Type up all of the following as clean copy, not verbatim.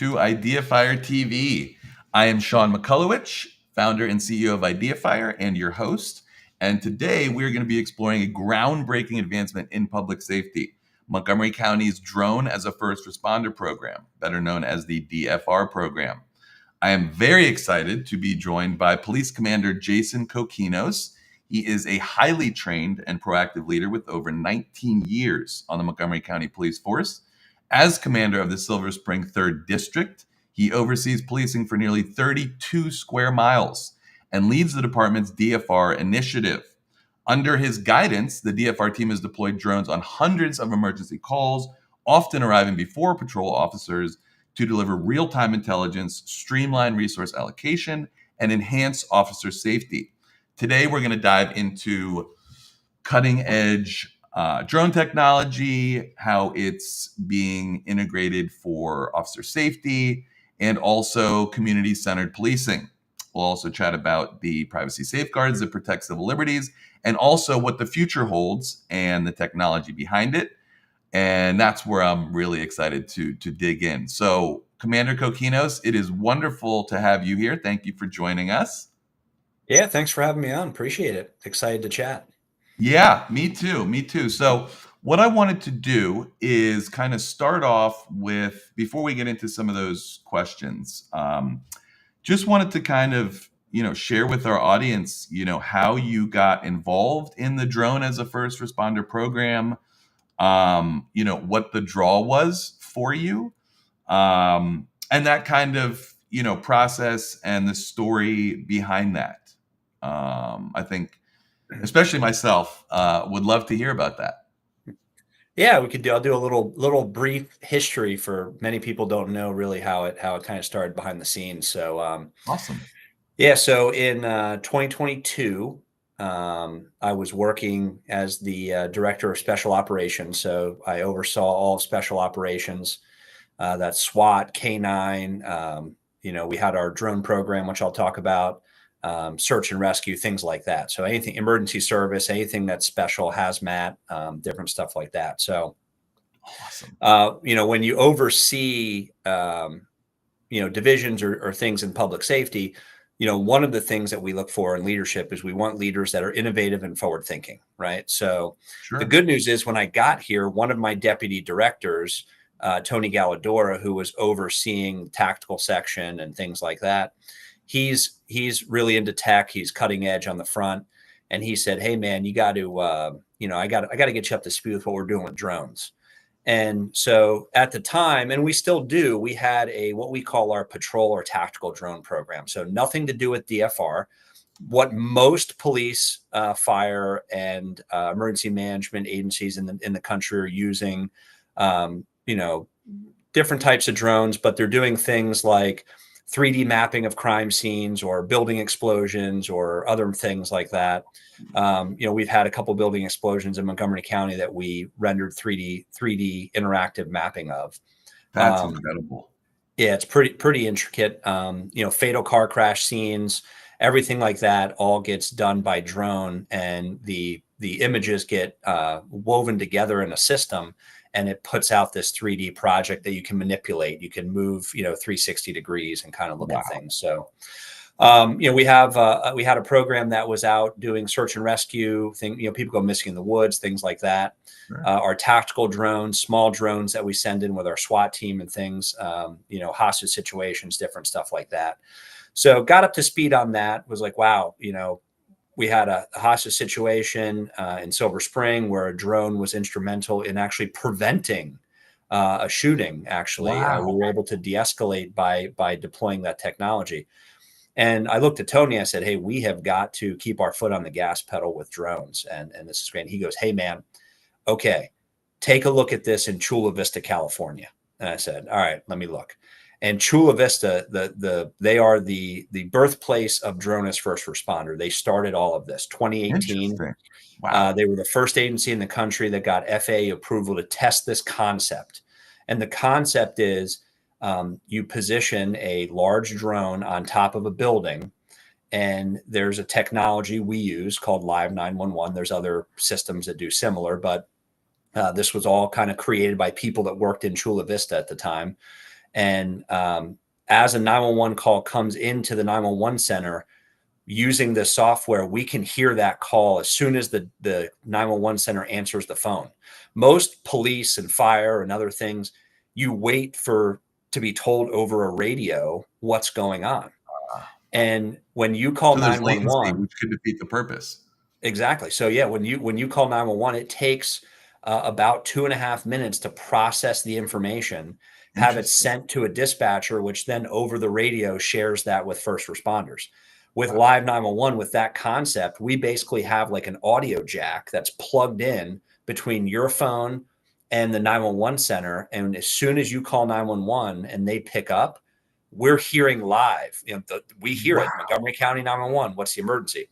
to IdeaFire TV. I am Sean McCullough, founder and CEO of IdeaFire and your host. And today we're going to be exploring a groundbreaking advancement in public safety, Montgomery County's Drone as a First Responder Program, better known as the DFR Program. I am very excited to be joined by Police Commander Jason Cokinos. He is a highly trained and proactive leader with over 19 years on the Montgomery County Police Force. As commander of the Silver Spring 3rd District, he oversees policing for nearly 32 square miles and leads the department's DFR initiative. Under his guidance, the DFR team has deployed drones on hundreds of emergency calls, often arriving before patrol officers to deliver real-time intelligence, streamline resource allocation, and enhance officer safety. Today, we're going to dive into cutting-edge drone technology, how it's being integrated for officer safety, and also community-centered policing. We'll also chat about the privacy safeguards that protect civil liberties, and also what the future holds and the technology behind it. And that's where I'm really excited to dig in. So, Commander Cokinos, it is wonderful to have you here. Thank you for joining us. Yeah, thanks for having me on. Appreciate it. Excited to chat. Yeah, me too. Me too. So what I wanted to do is kind of start off with, before we get into some of those questions, just wanted to kind of, share with our audience, how you got involved in the Drone as a First Responder Program, what the draw was for you, and that kind of, process and the story behind that. I think, especially myself, would love to hear about that. Yeah, I'll do a little brief history. For many people don't know really how it kind of started behind the scenes. So awesome. Yeah, so in 2022, I was working as the director of special operations. So I oversaw all special operations, that's SWAT, K9. We had our drone program, which I'll talk about. Search and rescue, things like that. So anything emergency service, anything that's special, hazmat, different stuff like that. So, awesome. When you oversee, divisions or things in public safety, one of the things that we look for in leadership is we want leaders that are innovative and forward thinking, right? So Sure. The good news is when I got here, one of my deputy directors, Tony Galladora, who was overseeing tactical section and things like that, he's really into tech. He's cutting edge on the front. And he said, hey man, you got to, I got to get you up to speed with what we're doing with drones. And so at the time, and we still do, we had what we call our patrol or tactical drone program. So nothing to do with DFR. What most police, fire, and emergency management agencies in the country are using, different types of drones, but they're doing things like 3D mapping of crime scenes or building explosions or other things like that. We've had a couple building explosions in Montgomery County that we rendered 3D interactive mapping of. That's incredible. Yeah, it's pretty intricate. Fatal car crash scenes, everything like that all gets done by drone, and the images get woven together in a system. And it puts out this 3D project that you can manipulate. You can move, 360 degrees and kind of look at things. So, we had a program that was out doing search and rescue thing. People go missing in the woods, things like that. Sure. Our tactical drones, small drones that we send in with our SWAT team and things. Hostage situations, different stuff like that. So got up to speed on that. Was like, wow, we had a hostage situation in Silver Spring where a drone was instrumental in actually preventing a shooting. Actually, wow. We were able to de-escalate by deploying that technology. And I looked at Tony. I said, "Hey, we have got to keep our foot on the gas pedal with drones." And this is great. And he goes, "Hey, man, okay, take a look at this in Chula Vista, California." And I said, "All right, let me look." And Chula Vista, they are the birthplace of drone as first responder. They started all of this 2018. Wow. They were the first agency in the country that got FAA approval to test this concept. And the concept is you position a large drone on top of a building, and there's a technology we use called Live 911. There's other systems that do similar, but this was all kind of created by people that worked in Chula Vista at the time. And as a 911 call comes into the 911 center, using the software, we can hear that call as soon as the 911 center answers the phone. Most police and fire and other things, you wait to be told over a radio what's going on. And when you call So there's latency, 911, which could defeat the purpose. exactly. So yeah, when you call 911, it takes about 2.5 minutes to process the information, have it Interesting. sent to a dispatcher, which then over the radio shares that with first responders. With live 911, with that concept, we basically have like an audio jack that's plugged in between your phone and the 911 center. And as soon as you call 911 and they pick up, we're hearing live. We hear it. Montgomery County 911. What's the emergency?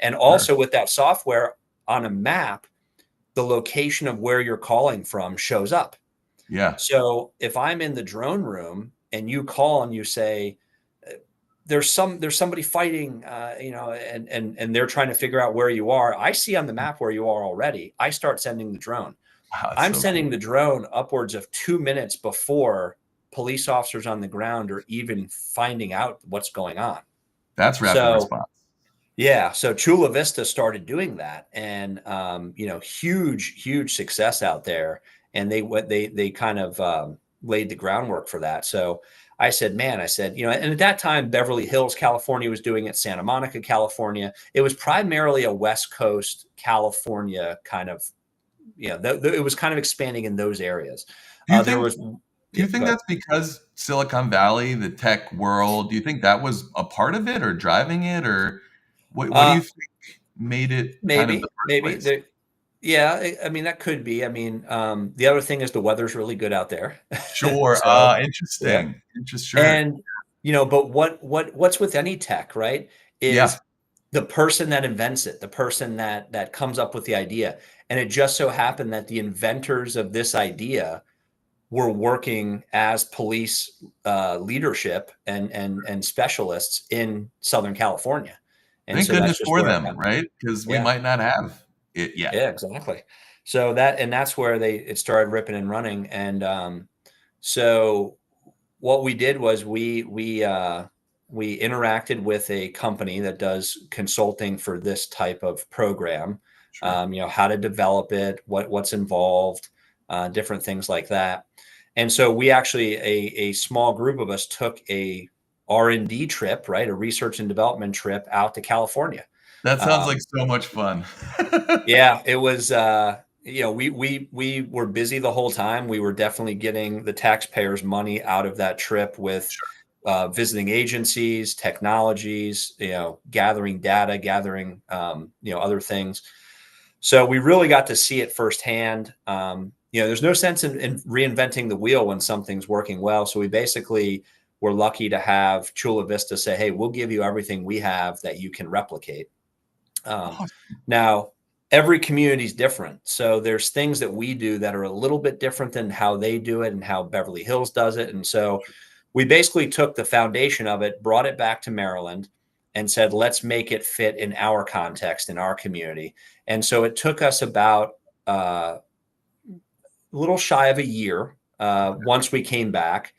And also with that software on a map, the location of where you're calling from shows up. Yeah. So if I'm in the drone room and you call and you say, there's somebody fighting, and they're trying to figure out where you are. I see on the map where you are already. I start sending the drone. Wow, I'm sending the drone upwards of 2 minutes before police officers on the ground are even finding out what's going on. That's rapid response. Yeah. So Chula Vista started doing that, and huge success out there. And they kind of laid the groundwork for that. So I said, and at that time, Beverly Hills, California was doing it. Santa Monica, California. It was primarily a West Coast California kind of, it was kind of expanding in those areas. Do you think that's because Silicon Valley, the tech world, do you think that was a part of it or driving it, or what do you think made it kind of the first place? Yeah, I mean, that could be. I mean, the other thing is the weather's really good out there. Sure. So, Interesting. yeah. Interesting. And, but what's with any tech, right? Is the person that invents it, the person that comes up with the idea. And it just so happened that the inventors of this idea were working as police leadership and specialists in Southern California. And thank so goodness for them, right? Because we might not have it yet. Yeah, exactly. So that's where it started ripping and running. And so what we did was we interacted with a company that does consulting for this type of program. Sure. How to develop it, what's involved, different things like that. And so we actually, a small group of us took a R&D trip, right? A research and development trip out to California. That sounds like so much fun. Yeah, it was, we were busy the whole time. We were definitely getting the taxpayers' money out of that trip with visiting agencies, technologies, gathering data, gathering, other things. So we really got to see it firsthand. There's no sense in reinventing the wheel when something's working well. So we basically were lucky to have Chula Vista say, hey, we'll give you everything we have that you can replicate. Now, every community is different. So there's things that we do that are a little bit different than how they do it and how Beverly Hills does it. And so we basically took the foundation of it, brought it back to Maryland, and said, let's make it fit in our context, in our community. And so it took us about a little shy of a year once we came back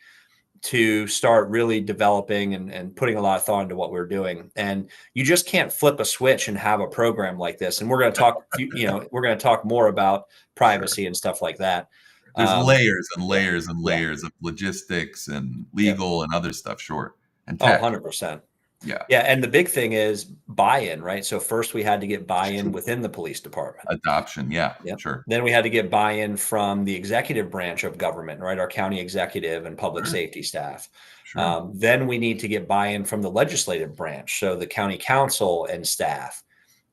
to start really developing and putting a lot of thought into what we're doing. And you just can't flip a switch and have a program like this. And we're going to talk, we're going to talk more about privacy and stuff like that. There's layers and layers and layers of logistics and legal and other stuff. Sure. And tech. 100%. Yeah. Yeah. And the big thing is buy-in, right? So first we had to get buy-in within the police department. Adoption. Yeah. Sure. Then we had to get buy-in from the executive branch of government, right? Our county executive and public safety staff. Sure. Then we need to get buy-in from the legislative branch. So the county council and staff,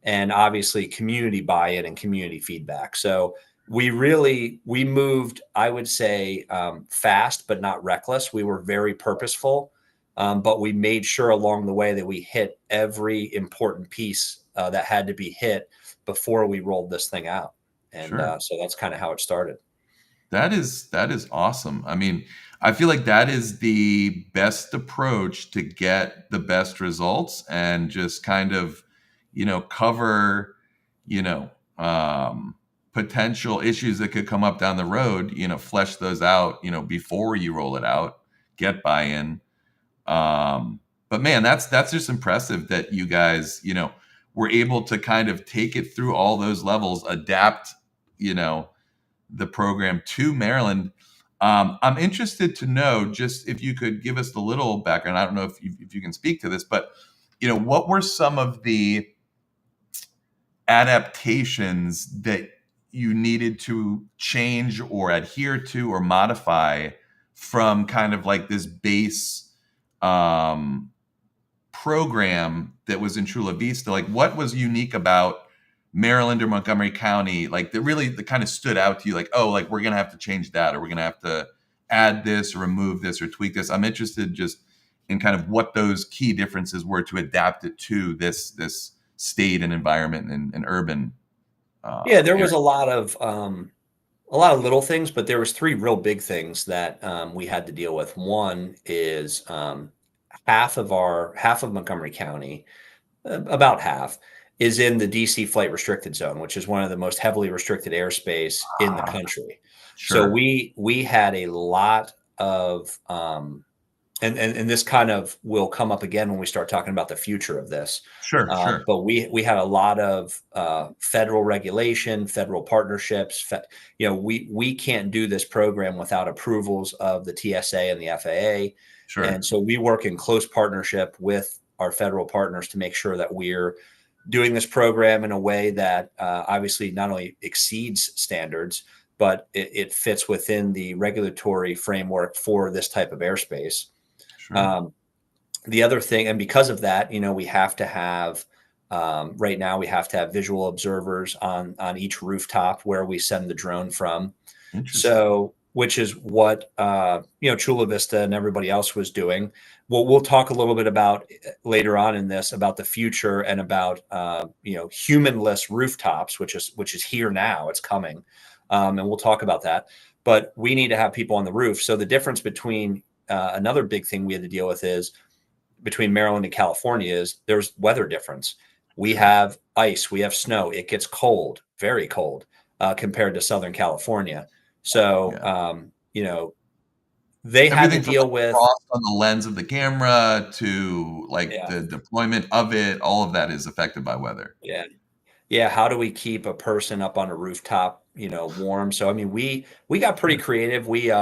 and obviously community buy-in and community feedback. So we moved, I would say, fast, but not reckless. We were very purposeful. But we made sure along the way that we hit every important piece that had to be hit before we rolled this thing out. And so that's kind of how it started. That is awesome. I mean, I feel like that is the best approach to get the best results and just kind of, cover, potential issues that could come up down the road, flesh those out, before you roll it out. get buy-in. But man, that's just impressive that you guys, were able to kind of take it through all those levels, adapt, the program to Maryland. I'm interested to know, just if you could give us the little background. I don't know if you can speak to this, but what were some of the adaptations that you needed to change or adhere to or modify from kind of like this base program that was in Chula Vista? Like, what was unique about Maryland or Montgomery County, like that kind of stood out to you, like, oh, like we're going to have to change that, or we're going to have to add this or remove this or tweak this? I'm interested just in kind of what those key differences were to adapt it to this state and environment and urban. Yeah, there was a lot of little things, but there was three real big things that we had to deal with. One is half of Montgomery County, about half, is in the DC flight restricted zone, which is one of the most heavily restricted airspace in the country. Sure. So we had a lot of, and this kind of will come up again when we start talking about the future of this. Sure. But we had a lot of federal regulation, federal partnerships. We can't do this program without approvals of the TSA and the FAA. Sure. And so we work in close partnership with our federal partners to make sure that we're doing this program in a way that obviously not only exceeds standards, but it fits within the regulatory framework for this type of airspace. Sure. The other thing, and because of that, we have to have, right now we have to have visual observers on each rooftop where we send the drone from. So, which is what, Chula Vista and everybody else was doing. We'll talk a little bit about later on in this, about the future and about, humanless rooftops, which is here now, it's coming. And we'll talk about that, but we need to have people on the roof. So the difference between, another big thing we had to deal with is between Maryland and California is there's weather difference. We have ice, we have snow. It gets cold, very cold, compared to Southern California. So, they had to deal with on the lens of the camera to the deployment of it. All of that is affected by weather. Yeah. How do we keep a person up on a rooftop, warm? So, I mean, we got pretty creative. We,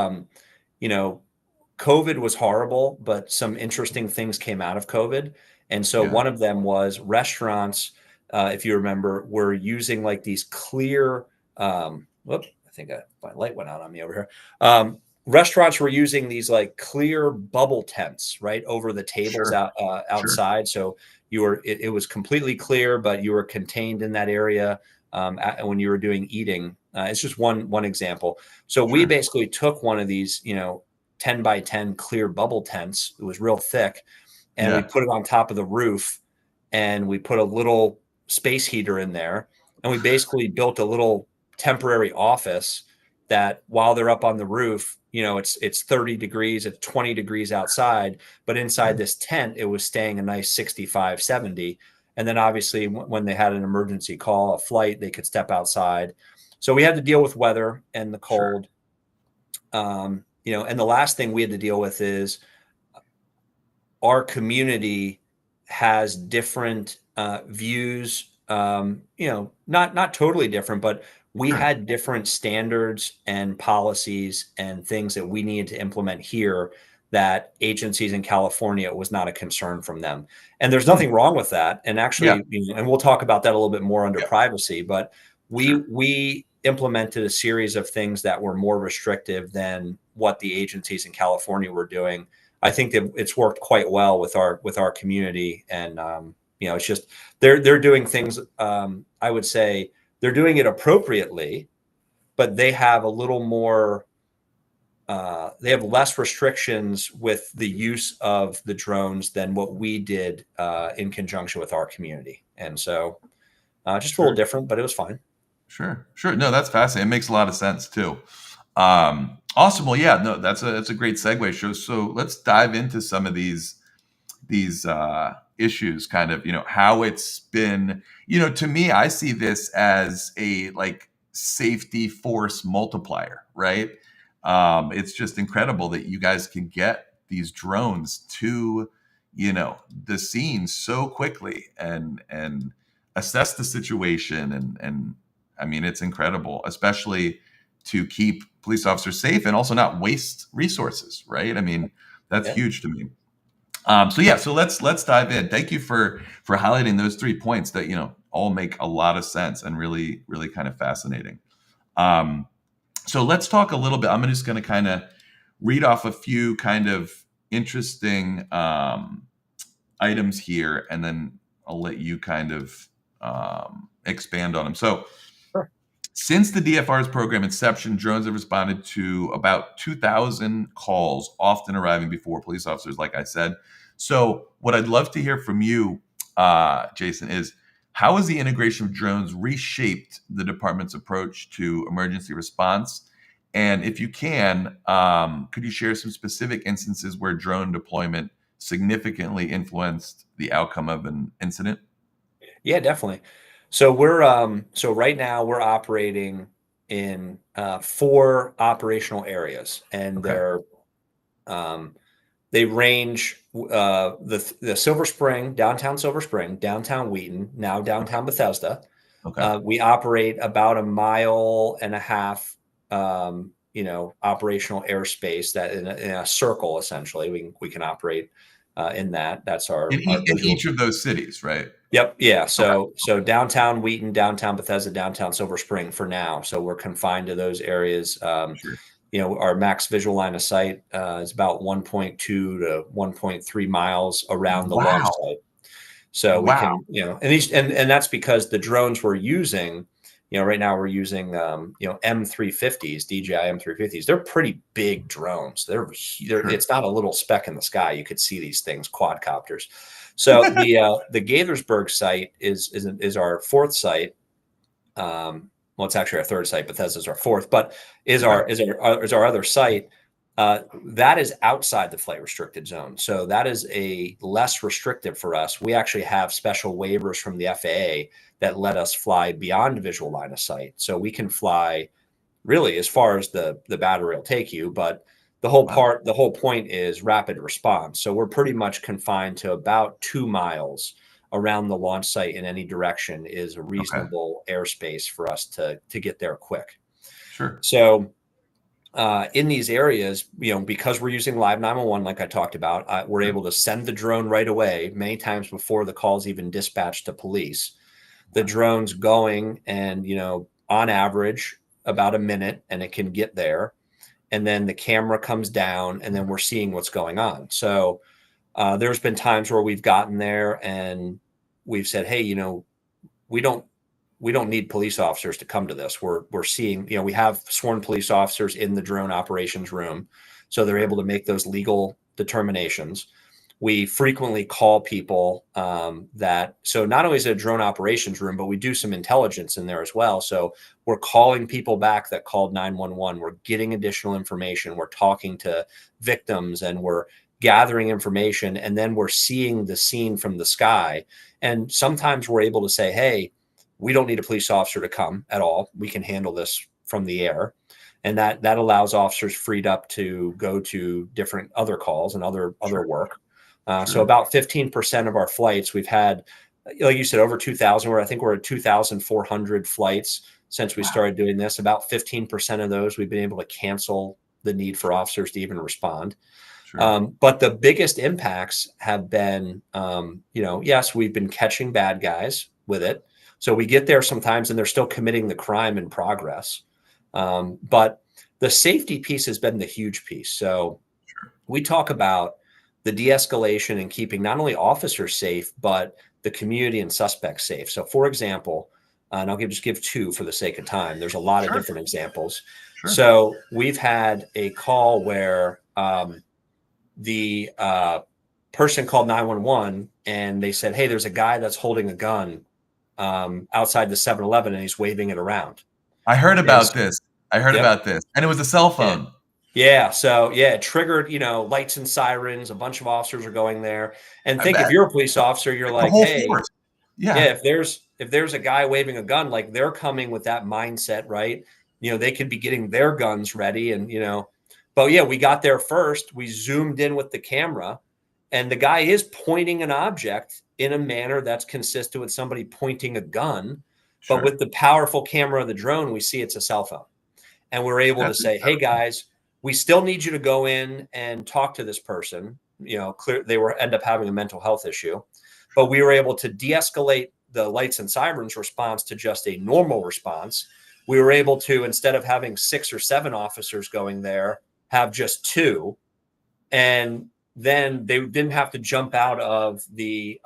COVID was horrible, but some interesting things came out of COVID. And so one of them was restaurants, if you remember, were using like these clear, I think my light went out on me over here. Restaurants were using these like clear bubble tents right over the tables outside. So it was completely clear, but you were contained in that area when you were doing eating. It's just one example. So we basically took one of these, 10 by 10 clear bubble tents. It was real thick, and we put it on top of the roof, and we put a little space heater in there, and we basically built a little temporary office that while they're up on the roof, it's 30 degrees, it's 20 degrees outside, but inside this tent, it was staying a nice 65, 70. And then obviously when they had an emergency call, a flight, they could step outside. So we had to deal with weather and the cold. And the last thing we had to deal with is our community has different views, not totally different, but we had different standards and policies and things that we needed to implement here that agencies in California, was not a concern from them. And there's nothing wrong with that. And actually, and we'll talk about that a little bit more under privacy, but we implemented a series of things that were more restrictive than what the agencies in California were doing. I think that it's worked quite well with our community. And, it's just, they're doing things, I would say they're doing it appropriately, but they have a little more, they have less restrictions with the use of the drones than what we did in conjunction with our community. And so just a little different, but it was fine. Sure. No, that's fascinating. It makes a lot of sense too. Awesome. Well, yeah, no, that's a great segue. So let's dive into some of these issues, kind of, how it's been, to me, I see this as a safety force multiplier, right? It's just incredible that you guys can get these drones to, the scene so quickly and assess the situation. And I mean, it's incredible, especially to keep police officers safe and also not waste resources, right? I mean, that's huge to me. So let's dive in. Thank you for highlighting those 3 points that all make a lot of sense and really kind of fascinating. So let's talk a little bit. I'm just going to kind of read off a few kind of interesting items here, and then I'll let you kind of expand on them. So since the DFR's program inception, drones have responded to about 2,000 calls, often arriving before police officers, like I said. So what I'd love to hear from you, Jason, is how has the integration of drones reshaped the department's approach to emergency response? And if you can, could you share some specific instances where drone deployment significantly influenced the outcome of an incident? Yeah, definitely. So right now we're operating in 4 operational areas, and they range the Silver Spring, downtown Silver Spring, downtown Wheaton, now downtown Bethesda. We operate about 1.5 miles, operational airspace that in a circle, essentially, we can operate in that. That's our in each of those cities, right? Yep. Yeah. So downtown Wheaton, downtown Bethesda, downtown Silver Spring for now. So we're confined to those areas. Our max visual line of sight is about 1.2 to 1.3 miles around the launch site. So we can, and that's because the drones we're using, right now we're using, M350s, DJI M350s. They're pretty big drones. It's not a little speck in the sky. You could see these things, quadcopters. So the Gaithersburg site is our 4th site. Well, it's actually our 3rd site. Bethesda's our 4th, but is our other site. That is outside the flight restricted zone. So that is a less restrictive for us. We actually have special waivers from the FAA that let us fly beyond visual line of sight. So we can fly really as far as the battery will take you, but the whole point is rapid response. So we're pretty much confined to about 2 miles around the launch site in any direction is a reasonable airspace for us to get there quick. Sure. So in these areas, because we're using Live 911, like I talked about, we're able to send the drone right away, many times before the call's even dispatched to police. The drone's going and, on average, about a minute, and it can get there. And then the camera comes down, and then we're seeing what's going on. So there's been times where we've gotten there and we've said, hey, we don't need police officers to come to this. We're seeing, we have sworn police officers in the drone operations room, so they're able to make those legal determinations. We frequently call people so not only is it a drone operations room, but we do some intelligence in there as well. So we're calling people back that called 911. We're getting additional information. We're talking to victims, and we're gathering information, and then we're seeing the scene from the sky. And sometimes we're able to say, hey, we don't need a police officer to come at all. We can handle this from the air. And that allows officers freed up to go to different other calls and other work. So about 15% of our flights, we've had, like you said, over 2,000, I think we're at 2,400 flights since we started doing this. About 15% of those, we've been able to cancel the need for officers to even respond. But the biggest impacts have been, yes, we've been catching bad guys with it. So we get there sometimes and they're still committing the crime in progress. But the safety piece has been the huge piece. So we talk about the de-escalation and keeping not only officers safe, but the community and suspects safe. So for example, and I'll just give 2 for the sake of time. There's a lot of different examples. So we've had a call where the person called 911 and they said, hey, there's a guy that's holding a gun outside the 7-Eleven and he's waving it around. I heard about this. And it was a cell phone. Yeah. So it triggered, lights and sirens. A bunch of officers are going there. And if you're a police officer, you're like, hey, if there's a guy waving a gun, like they're coming with that mindset, right? They could be getting their guns ready and, But yeah, we got there first. We zoomed in with the camera, and the guy is pointing an object in a manner that's consistent with somebody pointing a gun. But with the powerful camera of the drone, we see it's a cell phone. And we're able to say, hey, guys, we still need you to go in and talk to this person. They end up having a mental health issue. But we were able to de-escalate the lights and sirens response to just a normal response. We were able to, instead of having 6 or 7 officers going there, have just 2. And then they didn't have to jump out of the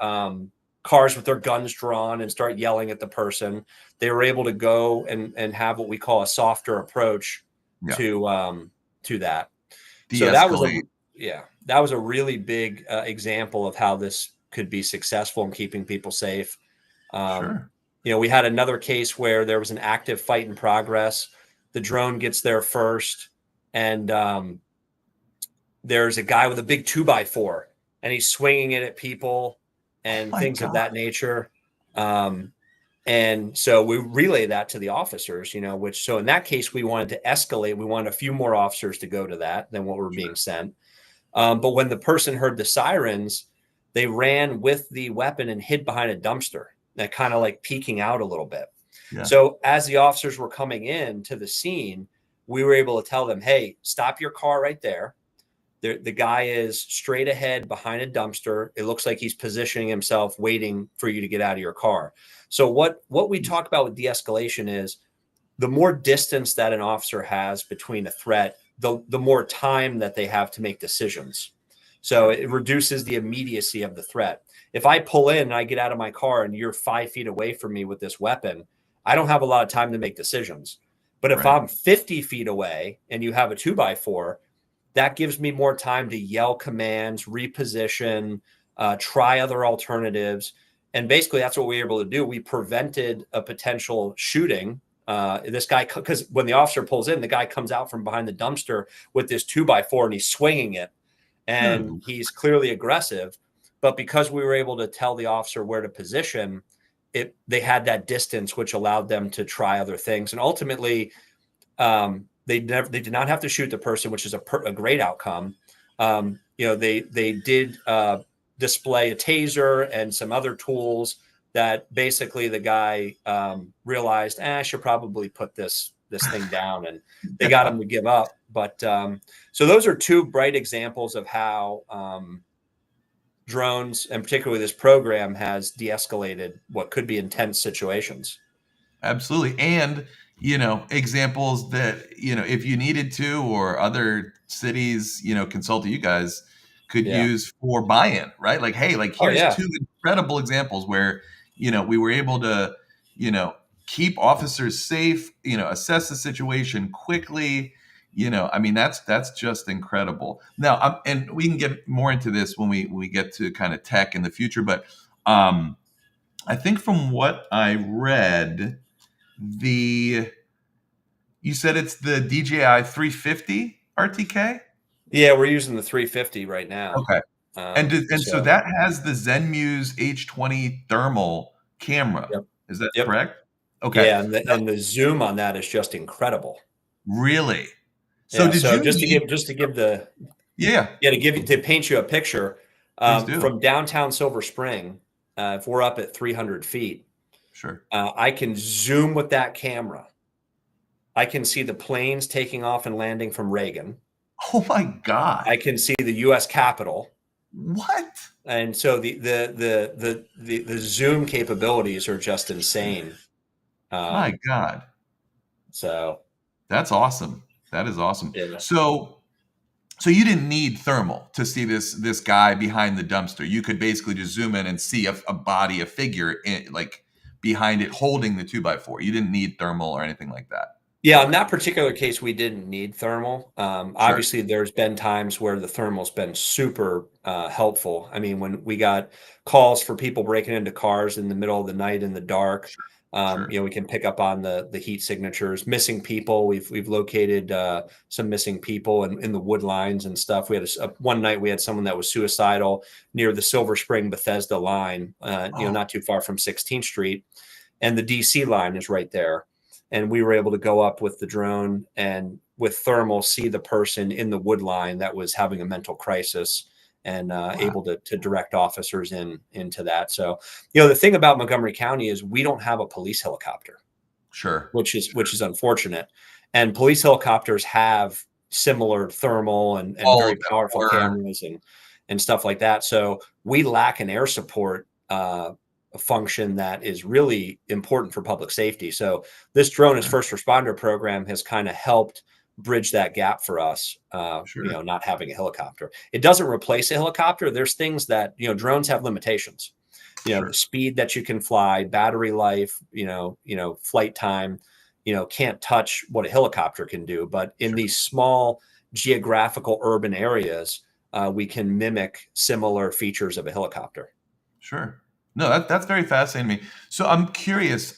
cars with their guns drawn and start yelling at the person. They were able to go and have what we call a softer approach to that. So that was a really big example of how this could be successful in keeping people safe. We had another case where there was an active fight in progress. The drone gets there first, and there's a guy with a big 2x4, and he's swinging it at people and things of that nature. And so we relay that to the officers, so in that case, we wanted to escalate. We wanted a few more officers to go to that than what were being sent. But when the person heard the sirens, they ran with the weapon and hid behind a dumpster, that kind of like peeking out a little bit. So as the officers were coming in to the scene, we were able to tell them, hey, stop your car right there. The guy is straight ahead behind a dumpster. It looks like he's positioning himself, waiting for you to get out of your car. So what we talk about with de-escalation is the more distance that an officer has between a threat, the more time that they have to make decisions. So it reduces the immediacy of the threat. If I pull in and I get out of my car and you're 5 feet away from me with this weapon, I don't have a lot of time to make decisions. But if I'm 50 feet away and you have a 2x4, that gives me more time to yell commands, reposition, try other alternatives. And basically that's what we were able to do. We prevented a potential shooting. This guy, because when the officer pulls in, the guy comes out from behind the dumpster with this 2x4 and he's swinging it. And he's clearly aggressive. But because we were able to tell the officer where to position, they had that distance, which allowed them to try other things. And ultimately, they did not have to shoot the person, which is a great outcome. They did display a taser and some other tools that basically the guy realized, I should probably put this thing down, and they got him to give up. But so those are 2 bright examples of how drones, and particularly this program, has de-escalated what could be intense situations. Absolutely. And, examples that, if you needed to, or other cities, consulted you guys could use for buy-in, right? Like, hey, here's 2 incredible examples where, we were able to, keep officers safe, assess the situation quickly. That's just incredible. Now, and we can get more into this when we get to kind of tech in the future. But I think from what I read, you said it's the DJI 350 RTK? Yeah, we're using the 350 right now. Okay. So that has the ZenMuse H20 thermal camera. Is that correct? Okay. Yeah, and the zoom on that is just incredible. Really? So to paint you a picture, from downtown Silver Spring, if we're up at 300 feet, I can zoom with that camera. I can see the planes taking off and landing from Reagan. Oh my God! I can see the U.S. Capitol. What? And so the zoom capabilities are just insane. My God! So that's awesome. That is awesome. Yeah. So you didn't need thermal to see this guy behind the dumpster. You could basically just zoom in and see a body, a figure behind it holding the 2x4. You didn't need thermal or anything like that. Yeah, in that particular case, we didn't need thermal. Obviously, there's been times where the thermal's been super helpful. I mean, when we got calls for people breaking into cars in the middle of the night in the dark, we can pick up on the heat signatures. Missing people, we've located some missing people in the wood lines and stuff. We had one night we had someone that was suicidal near the Silver Spring Bethesda line, not too far from 16th Street, and the DC line is right there. And we were able to go up with the drone and with thermal see the person in the wood line that was having a mental crisis, and Wow. able to direct officers into that. So, the thing about Montgomery County is we don't have a police helicopter, Sure. which is unfortunate. And police helicopters have similar thermal and All very of them powerful are cameras and stuff like that. So we lack an air support function that is really important for public safety. So this drone as first responder program has kind of helped bridge that gap for us, sure. not having a helicopter. It doesn't replace a helicopter. There's things that, drones have limitations, Sure. the speed that you can fly, battery life, flight time, can't touch what a helicopter can do. But in Sure. these small geographical urban areas, we can mimic similar features of a helicopter. Sure. No, that's very fascinating to me. So I'm curious,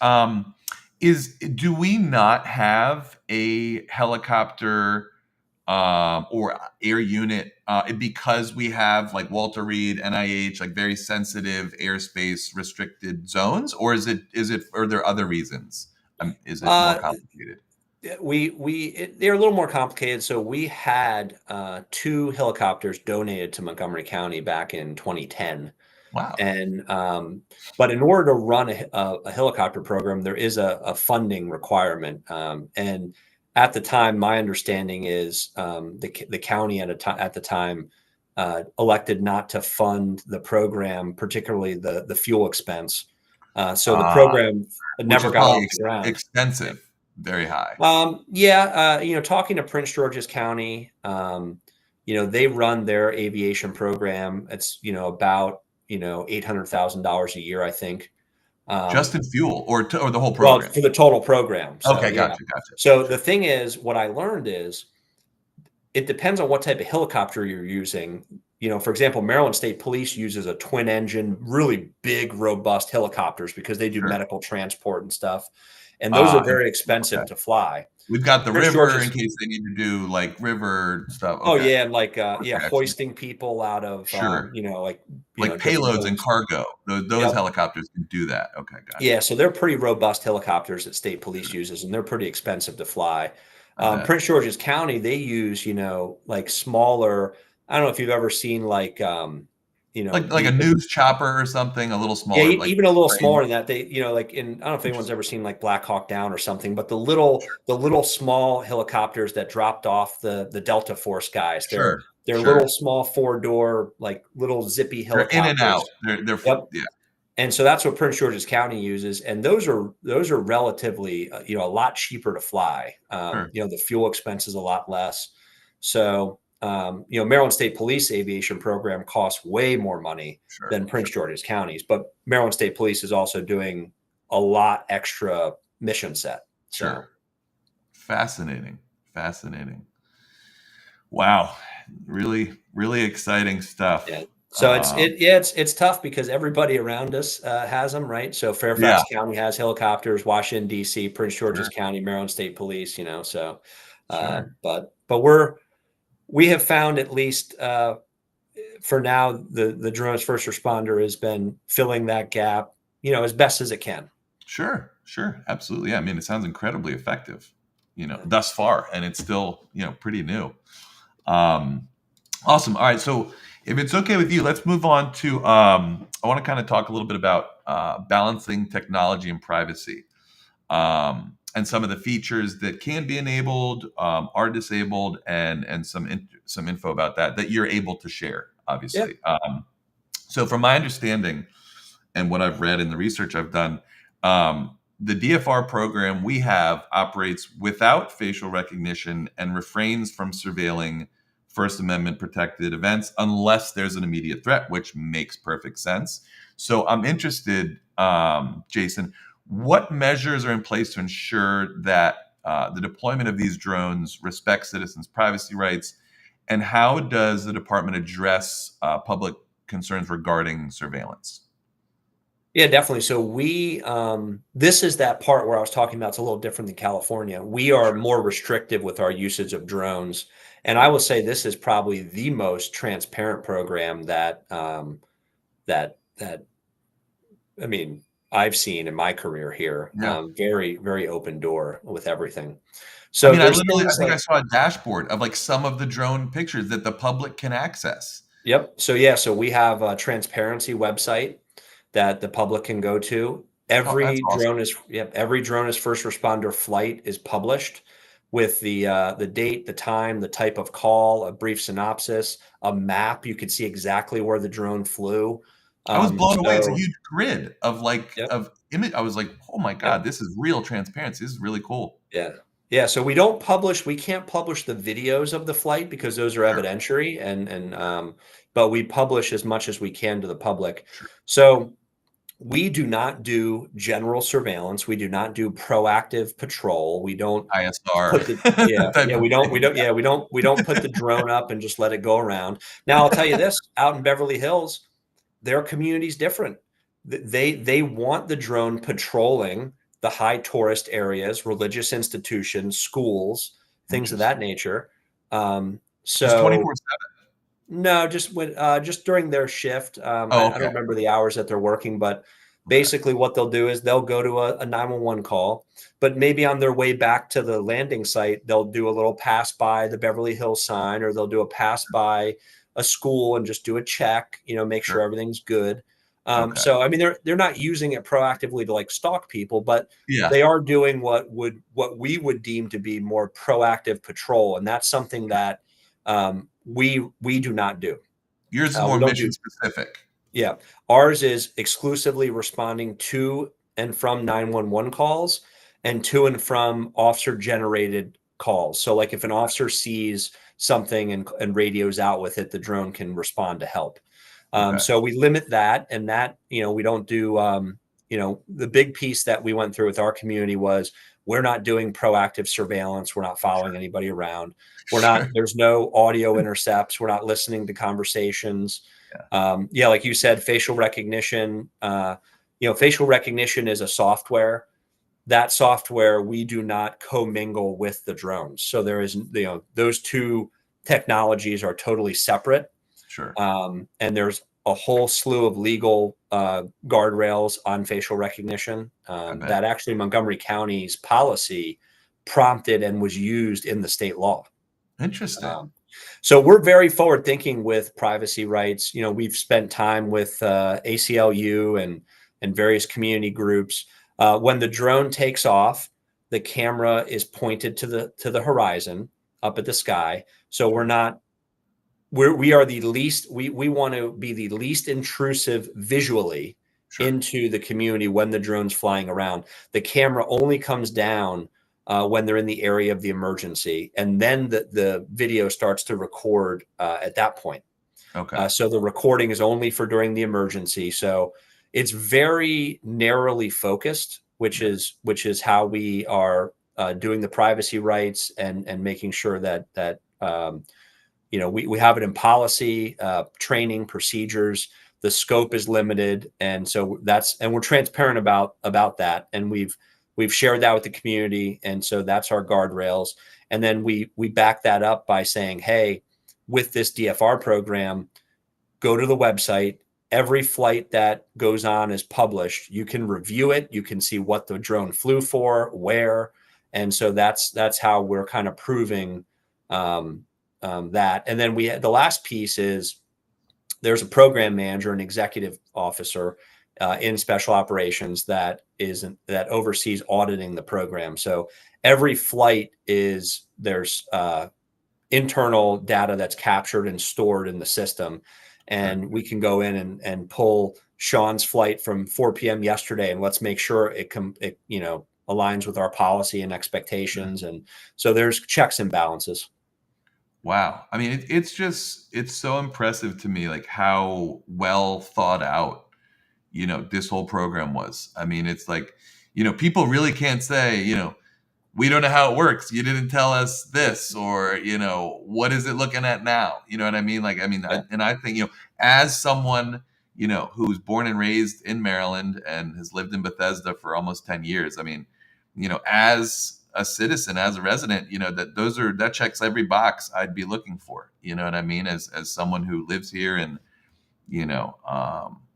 do we not have a helicopter or air unit because we have like Walter Reed, NIH, like very sensitive airspace restricted zones, or are there other reasons? Is it more complicated? They're a little more complicated. So we had 2 helicopters donated to Montgomery County back in 2010. Wow. And but in order to run a helicopter program, there is a funding requirement. And at the time, my understanding is the county at the time elected not to fund the program, particularly the fuel expense. So the program never got off the ground. Expensive, very high. Talking to Prince George's County, they run their aviation program. It's about $800,000 a year, I think. Just in fuel or the whole program? Well, for the total program. So, okay, gotcha. So the thing is, what I learned is it depends on what type of helicopter you're using. For example, Maryland State Police uses a twin engine, really big, robust helicopters because they do medical transport and stuff. And those are very expensive to fly. We've got the river in case they need to do like river stuff. Okay. Oh yeah, and like hoisting people out of like payloads and cargo. Those helicopters can do that. Okay, got it. Yeah, so they're pretty robust helicopters that state police uses, and they're pretty expensive to fly. Prince George's County, they use like smaller. I don't know if you've ever seen like like a news chopper or something, a little smaller. Yeah, even a little smaller than that. They, like I don't know if anyone's ever seen like Black Hawk Down or something, but the little small helicopters that dropped off the Delta Force guys. They're little small 4-door, like little zippy helicopters. They're in and out. They're yeah. And so that's what Prince George's County uses, and those are relatively a lot cheaper to fly. The fuel expense is a lot less. So. Maryland State Police aviation program costs way more money than Prince George's County's, but Maryland State Police is also doing a lot extra mission set. Sure. Fascinating. Wow. Really, really exciting stuff. Yeah. So it's tough because everybody around us has them, right? So Fairfax County has helicopters, Washington, D.C., Prince George's County, Maryland State Police, but we have found, at least for now, the drone as first responder has been filling that gap, as best as it can. Sure. Absolutely. Yeah. I mean, it sounds incredibly effective, thus far, and it's still, pretty new. Awesome. All right. So if it's okay with you, let's move on to, I want to kind of talk a little bit about balancing technology and privacy. And some of the features that can be enabled, are disabled, and some info about that you're able to share, obviously. Yep. So from my understanding and what I've read in the research I've done, the DFR program we have operates without facial recognition and refrains from surveilling First Amendment protected events unless there's an immediate threat, which makes perfect sense. So I'm interested, Jason, what measures are in place to ensure that the deployment of these drones respects citizens' privacy rights, and how does the department address public concerns regarding surveillance? Yeah, definitely. So this is that part where I was talking about. It's a little different than California. We are more restrictive with our usage of drones, and I will say this is probably the most transparent program that I've seen in my career here. Very, very open door with everything. I So mean, I there's literally, I things think I like, saw a dashboard of like some of the drone pictures that the public can access. yep. So yeah, so we have a transparency website that the public can go to. Oh, that's awesome. Every drone is first responder flight is published with the date, the time, the type of call, a brief synopsis, a map. You can see exactly where the drone flew. I was blown away. It's a So huge grid of like yep, of image. I was like, oh my yep. God, this is real transparency. This is really cool. Yeah. Yeah, so we can't publish the videos of the flight because those are Sure, evidentiary but we publish as much as we can to the public. sure. So we do not do general surveillance. We do not do proactive patrol. We don't ISR put the type of thing. we don't put the drone up and just let it go around. Now I'll tell you this, out in Beverly Hills, their community's different. They want the drone patrolling the high tourist areas, religious institutions, schools, things of Interesting. that nature. Just So 24/7. no, just during their shift. Oh, I don't okay. remember the hours that they're working, but Okay. basically what they'll do is they'll go to a 911 call, but maybe on their way back to the landing site, they'll do a little pass by the Beverly Hills sign, or they'll do a pass by a school and just do a check, make sure Sure. everything's good. Okay. So I mean, they're not using it proactively to like stalk people, but Yeah. they are doing what we would deem to be more proactive patrol, and that's something that we do not do. Yours is more We don't mission do. specific. Yeah, ours is exclusively responding to and from 911 calls and to and from officer generated calls. So like if an officer sees something and radios out with it, the drone can respond to help. Okay. So we limit that, and that, we don't do, the big piece that we went through with our community was we're not doing proactive surveillance. We're not following anybody around. Sure. There's no audio intercepts. We're not listening to conversations. Yeah. Yeah, like you said, facial recognition. Facial recognition is a software. That software we do not commingle with the drones. So there is, those two technologies are totally separate. Sure. And there's a whole slew of legal guardrails on facial recognition I bet. that actually Montgomery County's policy prompted and was used in the state law. Interesting. So we're very forward thinking with privacy rights. We've spent time with ACLU and various community groups. When the drone takes off, the camera is pointed to the horizon up at the sky. So we are the least, we want to be the least intrusive visually Sure. into the community when the drone's flying around. The camera only comes down when they're in the area of the emergency, and then the video starts to record at that point. Okay. So the recording is only for during the emergency. So it's very narrowly focused, which is how we are doing the privacy rights and making sure that we have it in policy, training, procedures. The scope is limited, and so we're transparent about that, and we've shared that with the community, and so that's our guardrails. And then we back that up by saying, hey, with this DFR program, go to the website. Every flight that goes on is published. You can review it. You can see what the drone flew for, where, and so that's how we're kind of proving that. And then the last piece is there's a program manager, an executive officer in special operations that oversees auditing the program. So every flight there's internal data that's captured and stored in the system. And we can go in and pull Sean's flight from 4 p.m. yesterday, and let's make sure it aligns with our policy and expectations. And so there's checks and balances. Wow. I mean, it's so impressive to me, like how well thought out, this whole program was. I mean, it's like, people really can't say, we don't know how it works. You didn't tell us this, or, what is it looking at now? You know what I mean? Like, I mean, Yeah. I think, as someone, who's born and raised in Maryland and has lived in Bethesda for almost 10 years. I mean, as a citizen, as a resident, that checks every box I'd be looking for. You know what I mean? As someone who lives here, and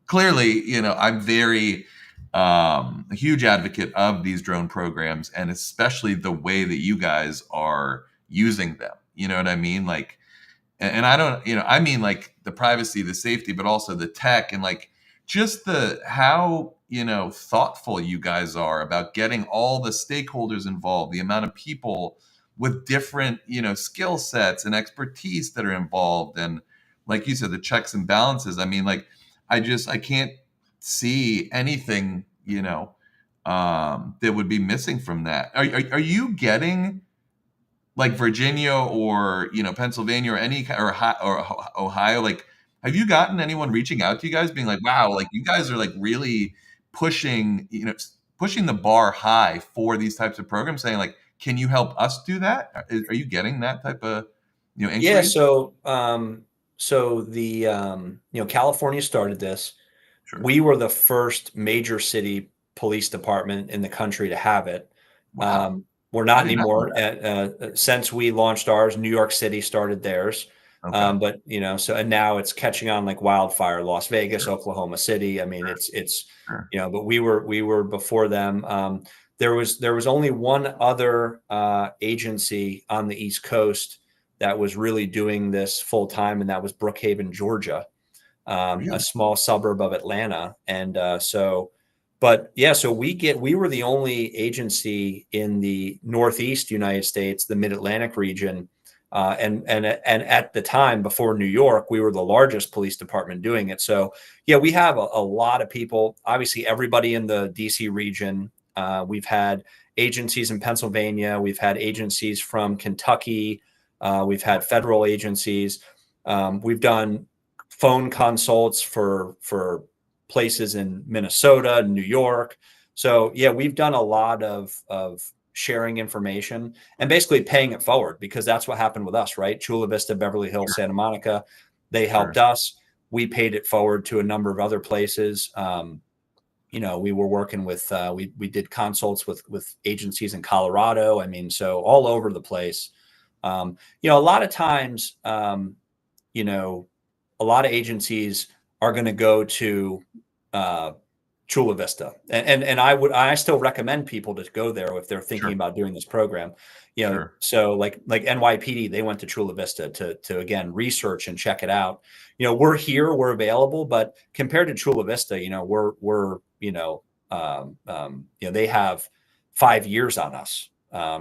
clearly, I'm very a huge advocate of these drone programs, and especially the way that you guys are using them. You know what I mean? Like, and I don't, I mean like the privacy, the safety, but also the tech, and like just the how, thoughtful you guys are about getting all the stakeholders involved, the amount of people with different, skill sets and expertise that are involved. And like you said, the checks and balances. I mean, like, I can't see anything, that would be missing from that. Are you getting like Virginia or Pennsylvania or Ohio? Like, have you gotten anyone reaching out to you guys, being like, "Wow, like you guys are like really pushing, pushing the bar high for these types of programs," saying like, "Can you help us do that?" Are you getting that type of Yeah. inquiries? So the California started this. Sure. We were the first major city police department in the country to have it. Wow, We're I not did not know anymore. Since we launched ours, New York City started theirs. that. Okay, But and now it's catching on like wildfire. Las Vegas, sure, Oklahoma City. I mean, sure, it's sure. but we were before them. There was only one other agency on the East Coast that was really doing this full time, and that was Brookhaven, Georgia, a Really? small suburb of Atlanta. But yeah, so we were the only agency in the Northeast United States, the Mid-Atlantic region, and at the time before New York, we were the largest police department doing it. So yeah, we have a lot of people. Obviously, everybody in the DC region. We've had agencies in Pennsylvania. We've had agencies from Kentucky. We've had federal agencies. We've done phone consults for places in Minnesota, New York. So yeah, we've done a lot of sharing information and basically paying it forward, because that's what happened with us, right? Chula Vista, Beverly Hills, Santa Monica, they Sure. helped us. We paid it forward to a number of other places. We were working with we did consults with agencies in Colorado. I mean, so all over the place. A lot of times, a lot of agencies are going to go to Chula Vista, and I still recommend people to go there if they're thinking Sure. about doing this program. Sure. So like NYPD, they went to Chula Vista to again research and check it out. We're here, we're available, but compared to Chula Vista, we're they have 5 years on us,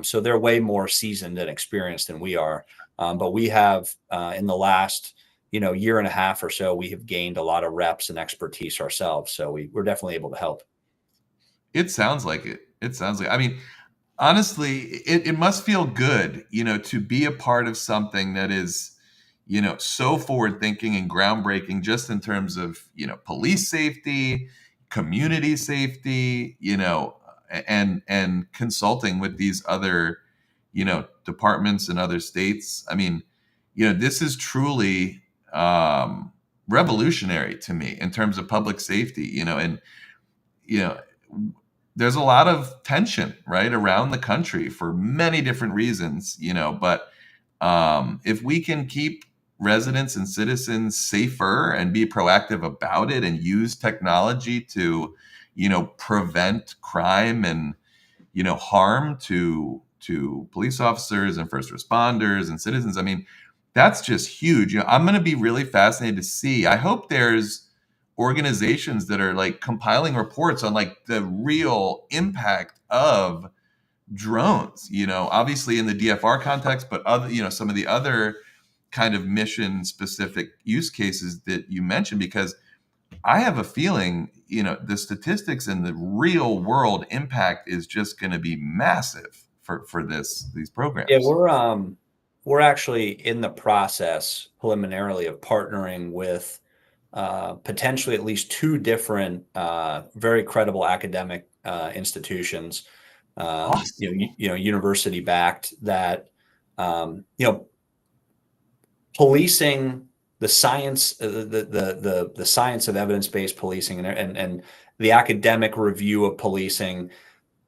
so they're way more seasoned and experienced than we are. But we have in the last year and a half or so, we have gained a lot of reps and expertise ourselves. So we're definitely able to help. It sounds like it. It sounds like, I mean, honestly, it must feel good, to be a part of something that is, so forward thinking and groundbreaking, just in terms of, police safety, community safety, and consulting with these other, departments in other states. I mean, this is truly revolutionary to me in terms of public safety, and you know, there's a lot of tension right around the country for many different reasons, but if we can keep residents and citizens safer and be proactive about it and use technology to, prevent crime and, harm to police officers and first responders and citizens, I mean, that's just huge. I'm going to be really fascinated to see. I hope there's organizations that are like compiling reports on like the real impact of drones, obviously in the DFR context, but other, some of the other kind of mission specific use cases that you mentioned, because I have a feeling, the statistics and the real world impact is just going to be massive for these Yeah, programs. we're actually in the process preliminarily of partnering with potentially at least two different very credible academic institutions, Awesome. university backed, that policing, the science, the science of evidence-based policing, and the academic review of policing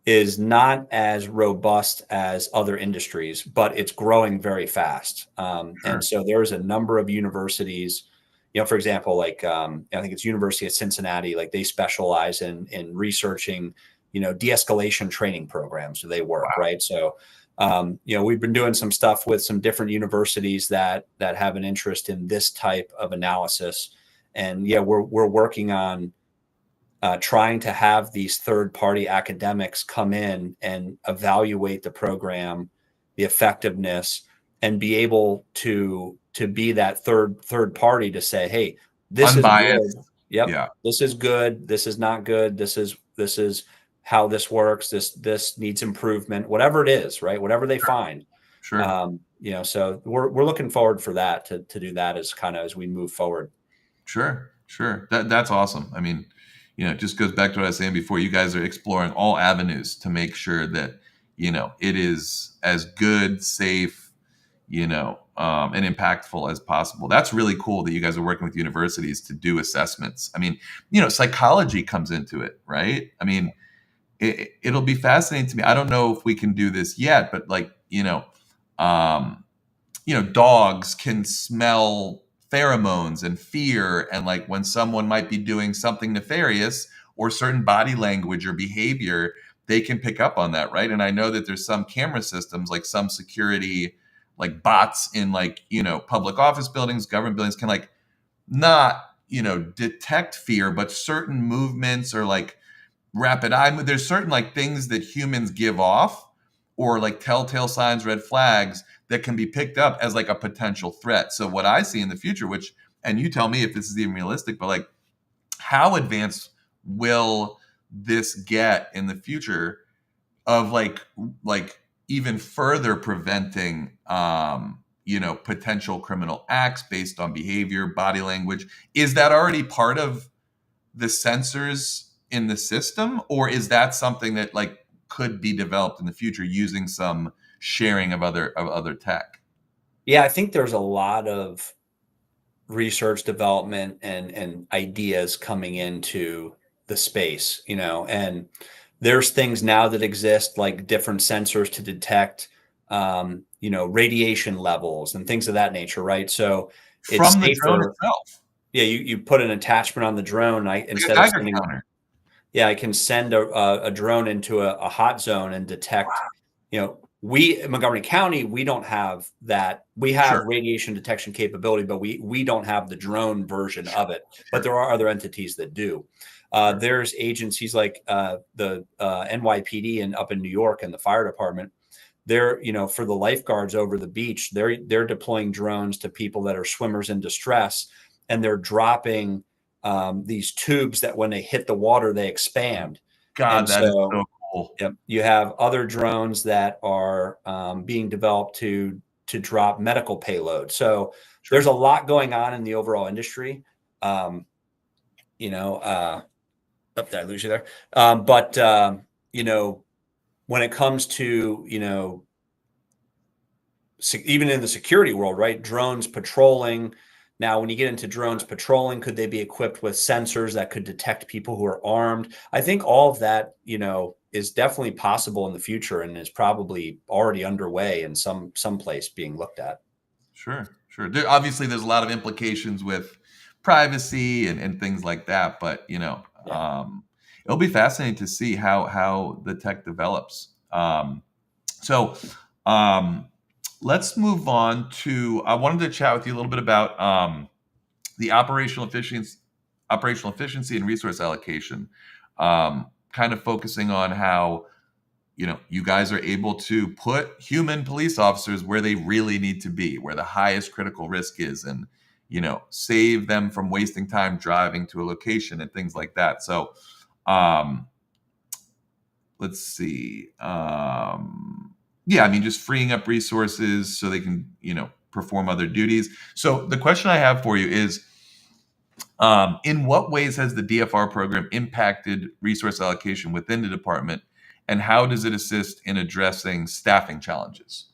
is not as robust as other industries, but it's growing very fast. Sure. And so there's a number of universities for example, like I think it's University of Cincinnati, like they specialize in researching, de-escalation training programs. Do they work, right? So, we've been doing some stuff with some different universities that have an interest in this type of analysis. And yeah, we're working on trying to have these third-party academics come in and evaluate the program, the effectiveness, and be able to be that third party to say, hey, this Unbiased. is good. Yep. Yeah. This is good. This is not good. This is how this works. This needs improvement, whatever it is, right? Whatever they find. Sure. So we're looking forward for that to do that as we move forward. Sure. That's awesome. I mean, it just goes back to what I was saying before. You guys are exploring all avenues to make sure that, it is as good, safe, and impactful as possible. That's really cool that you guys are working with universities to do assessments. I mean, psychology comes into it, right? I mean, it'll be fascinating to me. I don't know if we can do this yet, but like, dogs can smell pheromones and fear, and like when someone might be doing something nefarious or certain body language or behavior, they can pick up on that, right? And I know that there's some camera systems, like some security, like bots in like, public office buildings, government buildings can like not, detect fear, but certain movements or like rapid eye, there's certain like things that humans give off or like telltale signs, red flags that can be picked up as like a potential threat. So what I see in the future, and you tell me if this is even realistic, but like how advanced will this get in the future of like even further preventing, potential criminal acts based on behavior, body language? Is that already part of the sensors in the system, or is that something that like could be developed in the future using some sharing of other tech? Yeah, I think there's a lot of research development and ideas coming into the space, and there's things now that exist like different sensors to detect, radiation levels and things of that nature, right? So it's From the drone safer. itself, Yeah, you put an attachment on the drone. like a Instead of Geiger sending, counter. yeah, I can send a drone into a hot zone and detect, we in Montgomery County, we don't have that. We have Sure. radiation detection capability, but we don't have the drone version of it. Sure. But there are other entities that do. Sure. There's agencies like the NYPD and up in New York and the fire department. They're, for the lifeguards over the beach, they're deploying drones to people that are swimmers in distress, and they're dropping these tubes that when they hit the water, they expand. God, And that is so, so cool. yep, you have other drones that are being developed to drop medical payload. So Sure. there's a lot going on in the overall industry. Did I lose you there? But when it comes to, even in the security world, right? Drones patrolling. Now, when you get into drones patrolling, could they be equipped with sensors that could detect people who are armed? I think all of that, is definitely possible in the future and is probably already underway in some place being looked at. Sure. Obviously, there's a lot of implications with privacy and things like that, but it'll be fascinating to see how the tech develops. So let's move on to. I wanted to chat with you a little bit about the operational efficiency and resource allocation. Kind of focusing on how you guys are able to put human police officers where they really need to be, where the highest critical risk is, and save them from wasting time driving to a location and things like that. So let's see. Just freeing up resources so they can perform other duties. So the question I have for you is, in what ways has the DFR program impacted resource allocation within the department, and how does it assist in addressing staffing challenges?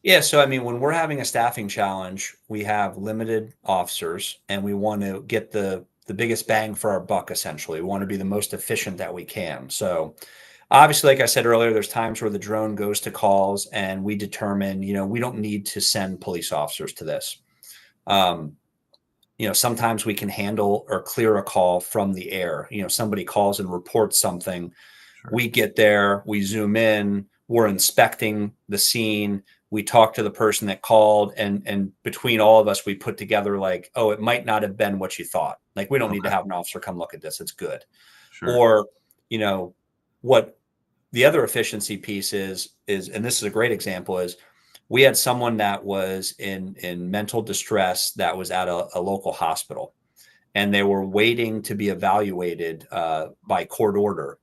Yeah, so when we're having a staffing challenge, we have limited officers, and we want to get the biggest bang for our buck. Essentially, we want to be the most efficient that we can. So, obviously, like I said earlier, there's times where the drone goes to calls, and we determine, we don't need to send police officers to this. sometimes we can handle or clear a call from the air. Somebody calls and reports something. Sure. We get there, we zoom in, we're inspecting the scene. We talk to the person that called, and between all of us, we put together like, oh, it might not have been what you thought. Like, we don't need to have an officer come look at this. It's good. Sure. Or, what the other efficiency piece is, and this is a great example, is we had someone that was in mental distress that was at a local hospital, and they were waiting to be evaluated by court order.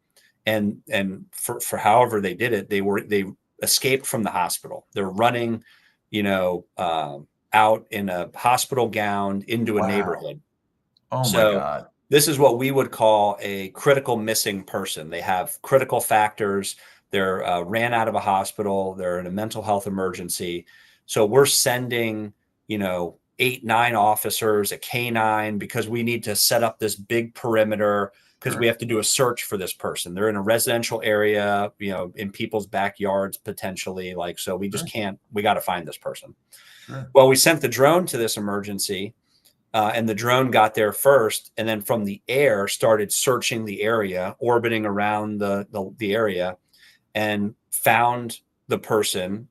And for however they did it, they escaped from the hospital. They're running, out in a hospital gown into a neighborhood. Oh my God. This is what we would call a critical missing person. They have critical factors. They're ran out of a hospital. They're in a mental health emergency. So we're sending, 8, 9 officers, a K9, because we need to set up this big perimeter, because we have to do a search for this person. They're in a residential area, in people's backyards, potentially. So we just can't, we got to find this person. Sure. Well, we sent the drone to this emergency, and the drone got there first. And then from the air started searching the area, orbiting around the area, and found the person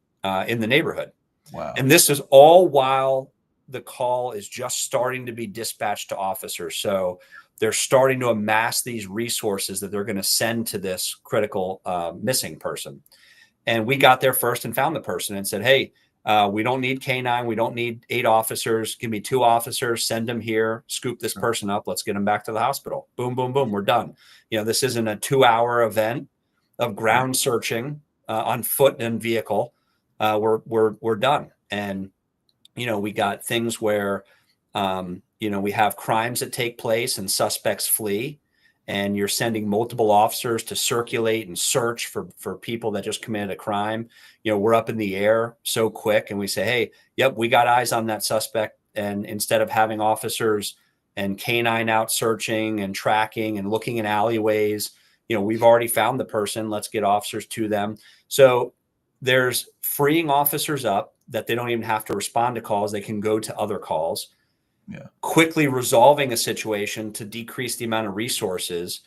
in the neighborhood. Wow. And this is all while the call is just starting to be dispatched to officers. So they're starting to amass these resources that they're going to send to this critical missing person. And we got there first and found the person and said, hey, we don't need K9. We don't need 8 officers. Give me 2 officers, send them here, scoop this person up. Let's get them back to the hospital. Boom, boom, boom. We're done. This isn't a 2-hour event of ground searching on foot and vehicle. We're done. And, we got things where, we have crimes that take place and suspects flee, and you're sending multiple officers to circulate and search for people that just committed a crime. We're up in the air so quick, and we say, hey, yep, we got eyes on that suspect. And instead of having officers and K9 out searching and tracking and looking in alleyways, we've already found the person. Let's get officers to them. So there's freeing officers up that they don't even have to respond to calls. They can go to other calls. Yeah. Quickly resolving a situation to decrease the amount of resources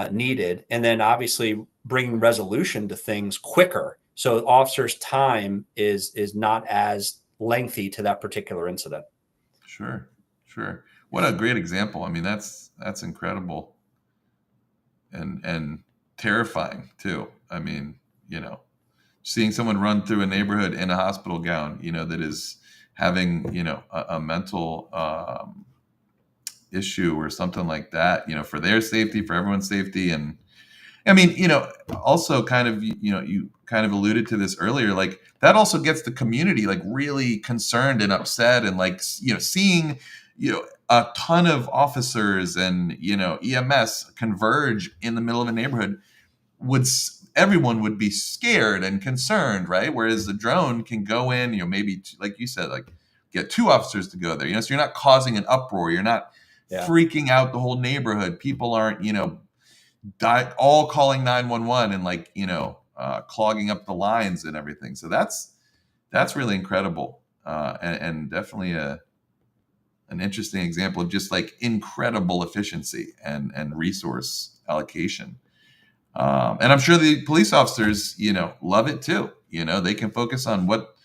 needed, and then obviously bringing resolution to things quicker, so officers' time is not as lengthy to that particular incident. Sure. What a great example. I mean, that's incredible and terrifying too. I mean, seeing someone run through a neighborhood in a hospital gown, that is having, a mental issue or something like that, for their safety, for everyone's safety. And I mean, also kind of, you kind of alluded to this earlier, like that also gets the community like really concerned and upset, and like, seeing, a ton of officers and, EMS converge in the middle of a neighborhood everyone would be scared and concerned, right? Whereas the drone can go in, maybe like you said, like get 2 officers to go there, so you're not causing an uproar. You're not freaking out the whole neighborhood. People aren't, all calling 911 and like, clogging up the lines and everything. So that's really incredible. And definitely an interesting example of just like incredible efficiency and resource allocation. And I'm sure the police officers, love it too. They can focus on what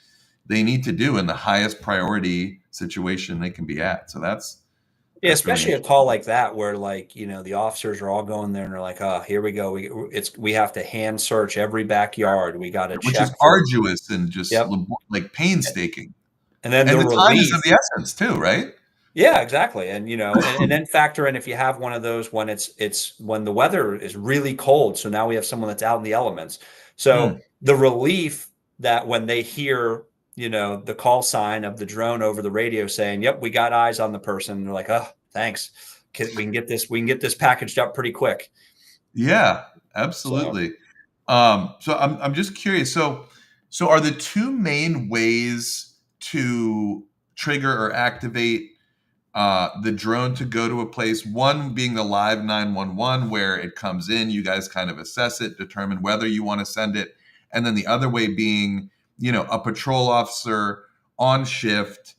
they need to do in the highest priority situation they can be at. So that's especially really a call like that, where like, the officers are all going there and they're like, oh, here we go. We have to hand search every backyard. We got to check. Which is arduous and just like painstaking. And then the time is of the essence too, right? Yeah, exactly. And, and then factor in, if you have one of those when it's when the weather is really cold. So now we have someone that's out in the elements. So the relief that when they hear, the call sign of the drone over the radio saying, yep, we got eyes on the person. And they're like, oh, thanks. We can get this packaged up pretty quick. Yeah, absolutely. So I'm just curious. So are the 2 main ways to trigger or activate the drone to go to a place, one being the live 911, where it comes in, you guys kind of assess it, determine whether you want to send it, and then the other way being, a patrol officer on shift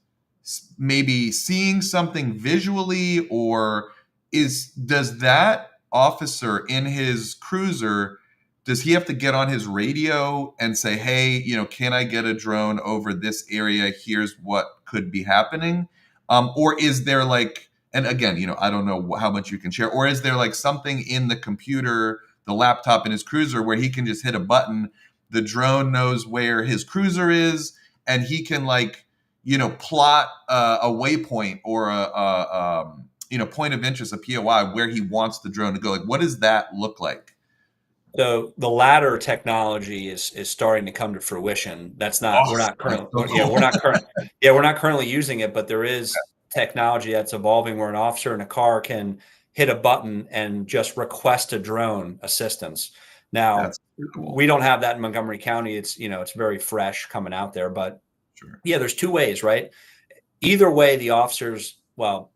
maybe seeing something visually, or does that officer in his cruiser, does he have to get on his radio and say, hey, can I get a drone over this area? Here's what could be happening. Or is there like, and again, I don't know how much you can share, or is there like something in the computer, the laptop in his cruiser, where he can just hit a button, the drone knows where his cruiser is, and he can like, plot a waypoint or a point of interest, a POI, where he wants the drone to go? Like, what does that look like? So the latter technology is starting to come to fruition. That's not, Oh, we're not currently, so cool. we're not currently using it, but there is technology that's evolving where an officer in a car can hit a button and just request a drone assistance. Now, we don't have that in Montgomery County. It's, it's very fresh coming out there, but Sure. Yeah, there's two ways, right? Either way, the officer's going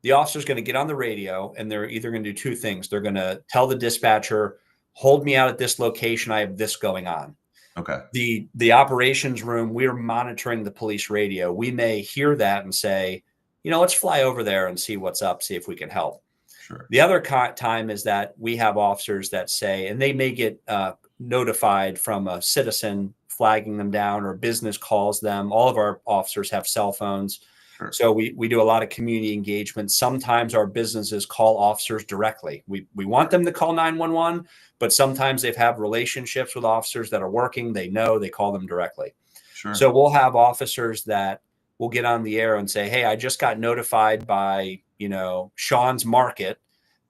to get on the radio, and they're either going to do two things. They're going to tell the dispatcher, hold me out at this location, I have this going on. Okay. The operations room, we're monitoring the police radio. We may hear that and say, let's fly over there and see what's up, see if we can help. Sure. The other time is that we have officers that say, and they may get notified from a citizen flagging them down, or business calls them. All of our officers have cell phones. Sure. So we do a lot of community engagement. Sometimes our businesses call officers directly. We want them to call 911, but sometimes they've have relationships with officers that are working. They call them directly. Sure. So we'll have officers that will get on the air and say, hey, I just got notified by, Sean's Market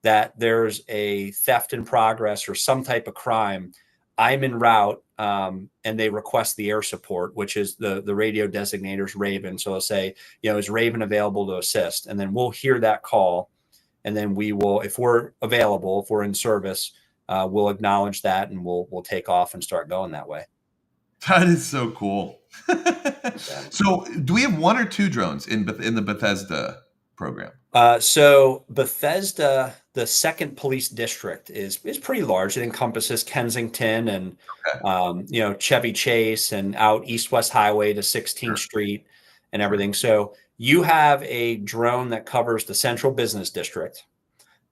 that there's a theft in progress or some type of crime. I'm en route, and they request the air support, which is the radio designator's Raven. So they'll say, is Raven available to assist? And then we'll hear that call. And then we will, if we're available, if we're in service, we'll acknowledge that, and we'll take off and start going that way. That is so cool. So do we have one or two drones in the Bethesda program? So Bethesda, the second police district, is pretty large. It encompasses Kensington and, Chevy Chase, and out East-West Highway to 16th Street and everything. So you have a drone that covers the central business district.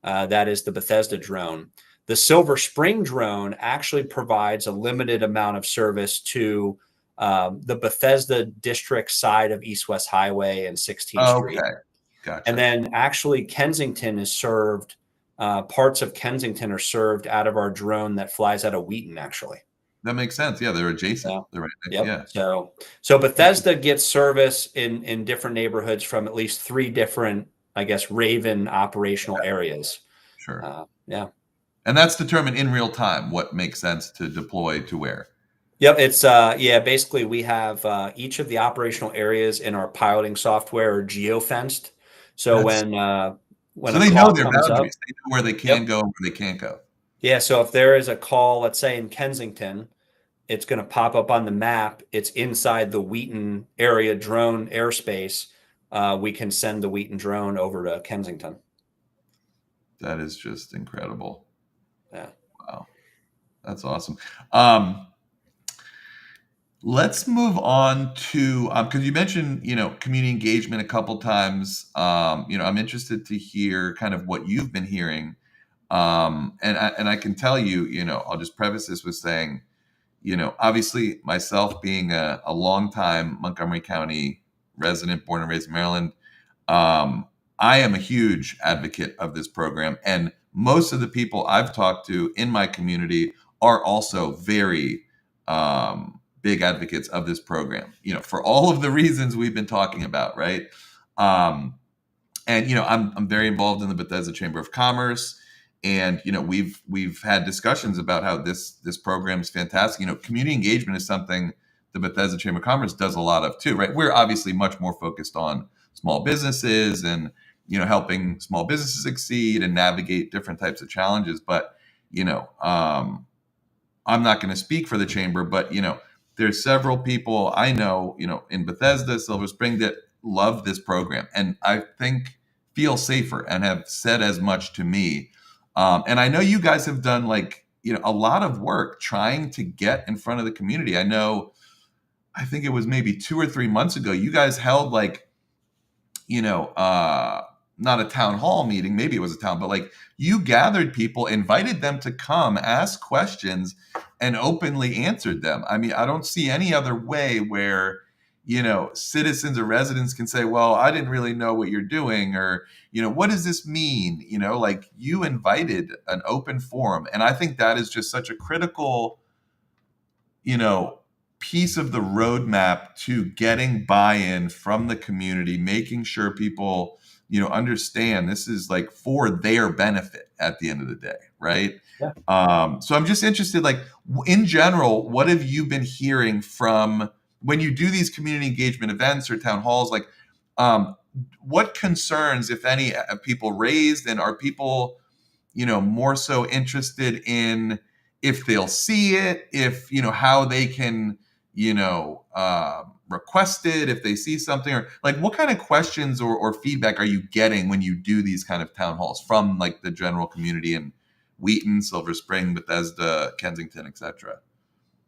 That is the Bethesda drone. The Silver Spring drone actually provides a limited amount of service to the Bethesda district side of East-West Highway and 16th Street. Gotcha. And then actually Kensington is served, parts of Kensington are served out of our drone that flies out of Wheaton, actually. That makes sense. Yeah, they're adjacent. Yeah. They're right next. Yep. Yeah. So Bethesda gets service in different neighborhoods from at least 3 different, I guess, Raven operational areas. Sure. Yeah. And that's determined in real time what makes sense to deploy to where. Yep. It's basically we have each of the operational areas in our piloting software are geofenced. So when so they know their boundaries, they know where they can go and where they can't go. Yeah. So if there is a call, let's say in Kensington, it's going to pop up on the map. It's inside the Wheaton area drone airspace. We can send the Wheaton drone over to Kensington. That is just incredible. Yeah. Wow. That's awesome. Let's move on to, because you mentioned, community engagement a couple times. I'm interested to hear kind of what you've been hearing. And I can tell you, I'll just preface this with saying, obviously myself being a longtime Montgomery County resident, born and raised in Maryland, I am a huge advocate of this program. And most of the people I've talked to in my community are also very big advocates of this program, for all of the reasons we've been talking about, right? And I'm very involved in the Bethesda Chamber of Commerce, and we've had discussions about how this program is fantastic. Community engagement is something the Bethesda Chamber of Commerce does a lot of too, right? We're obviously much more focused on small businesses and helping small businesses succeed and navigate different types of challenges. But I'm not going to speak for the chamber, but there's several people I know, in Bethesda, Silver Spring, that love this program, and I think feel safer and have said as much to me. And I know you guys have done a lot of work trying to get in front of the community. I think it was maybe 2 or 3 months ago, you guys held not a town hall meeting, maybe it was a town, but like you gathered people, invited them to come, ask questions, and openly answered them. I mean, I don't see any other way where, citizens or residents can say, well, I didn't really know what you're doing, or, what does this mean? Like you invited an open forum. And I think that is just such a critical, piece of the roadmap to getting buy-in from the community, making sure people, understand this is like for their benefit at the end of the day, right? Yeah. So I'm just interested, like in general, what have you been hearing from when you do these community engagement events or town halls? Like, what concerns, if any, have people raised, and are people, more so interested in if they'll see it, if how they can, request it if they see something, or like what kind of questions or feedback are you getting when you do these kind of town halls from like the general community in Wheaton, Silver Spring, Bethesda, Kensington, etc.?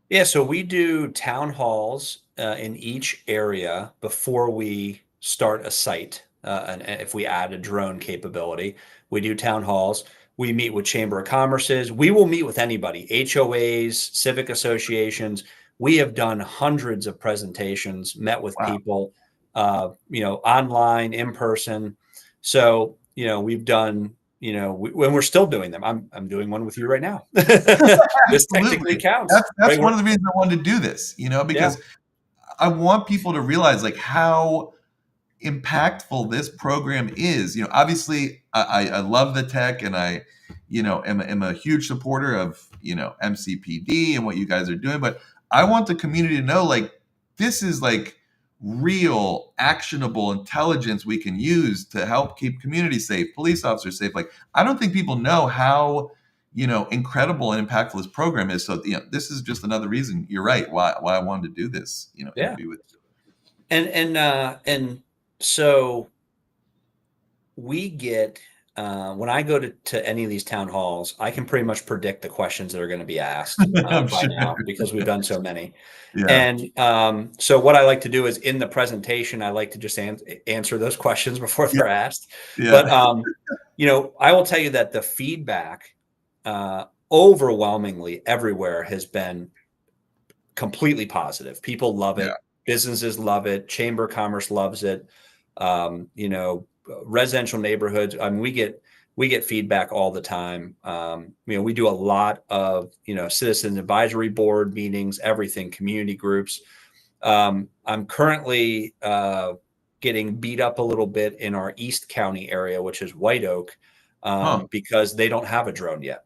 Yeah, so we do town halls in each area before we start a site. And if we add a drone capability, we do town halls. We meet with Chamber of Commerce's. We will meet with anybody, HOAs, civic associations. We have done hundreds of presentations, met with people, online, in person. So, we've done, when we're still doing them. I'm doing one with you right now. This technically counts. That's one of the reasons I wanted to do this, because I want people to realize like how impactful this program is. Obviously I love the tech, and I, am a huge supporter of, MCPD and what you guys are doing, but I want the community to know like this is like real actionable intelligence we can use to help keep communities safe, police officers safe. Like, I don't think people know how, incredible and impactful this program is. So, this is just another reason, you're right, why I wanted to do this, interview with you. And so we get, when I go to any of these town halls, I can pretty much predict the questions that are going to be asked by now, because we've done so many. Yeah. And so what I like to do is in the presentation, I like to just answer those questions before they're asked. Yeah. But, I will tell you that the feedback overwhelmingly everywhere has been completely positive. People love it. Yeah. Businesses love it. Chamber of Commerce loves it. Residential neighborhoods. I mean, we get feedback all the time. We do a lot of, citizen advisory board meetings, everything, community groups. I'm currently getting beat up a little bit in our East County area, which is White Oak, because they don't have a drone yet.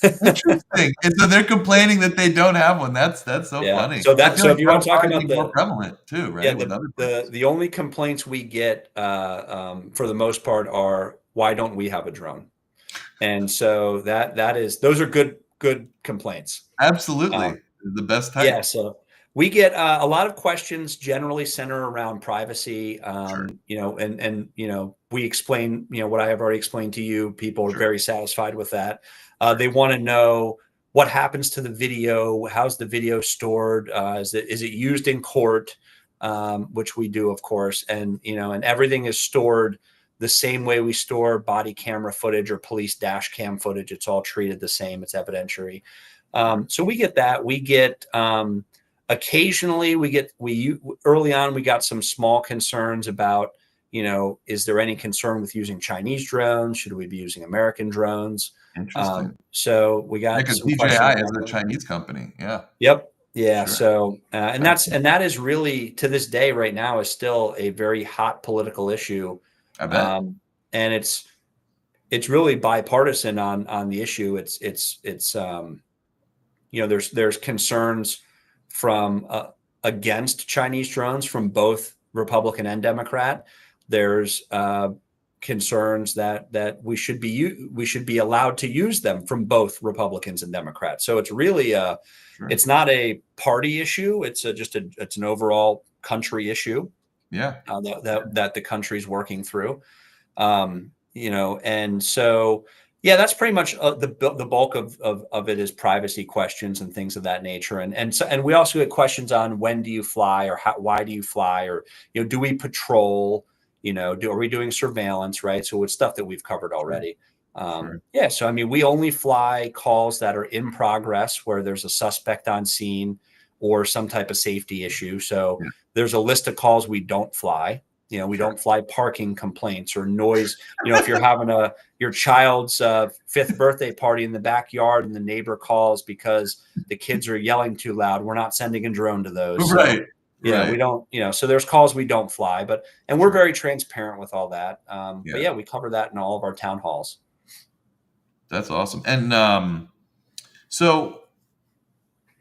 Interesting. And so they're complaining that they don't have one. That's so funny. So if you want to talk about the more prevalent too, right? Yeah, the only complaints we get for the most part are, why don't we have a drone? And so those are good complaints. Absolutely. The best type. Yeah. So we get a lot of questions generally center around privacy. Sure. We explain, what I have already explained to you. People are very satisfied with that. They want to know what happens to the video. How's the video stored? Is it used in court? Which we do, of course. And, and everything is stored the same way we store body camera footage or police dash cam footage. It's all treated the same. It's evidentiary. So we get that. We get, occasionally early on, we got some small concerns about, is there any concern with using Chinese drones? Should we be using American drones? Interesting. So we got, because DJI is a Chinese company. Yeah. Yep. Yeah. Sure. So, and that is really, to this day right now, is still a very hot political issue. I bet. And it's really bipartisan on the issue. There's concerns from against Chinese drones from both Republican and Democrat. There's concerns that we should be allowed to use them from both Republicans and Democrats. So it's really it's not a party issue. It's it's an overall country issue. Yeah. That the country's working through. And so, yeah, that's pretty much the bulk of it is privacy questions and things of that nature. And we also get questions on when do you fly, or why do you fly, or, do we patrol? are we doing surveillance, right? So it's stuff that we've covered already. Sure. Yeah. So, I mean, we only fly calls that are in progress where there's a suspect on scene or some type of safety issue. So Yeah. there's a list of calls we don't fly. We Sure. don't fly parking complaints or noise. If you're having your child's 5th birthday party in the backyard and the neighbor calls because the kids are yelling too loud, we're not sending a drone to those. Right. Yeah, Right. we don't, so there's calls we don't fly, and we're Sure. very transparent with all that. But Yeah. yeah, we cover that in all of our town halls. That's awesome. And so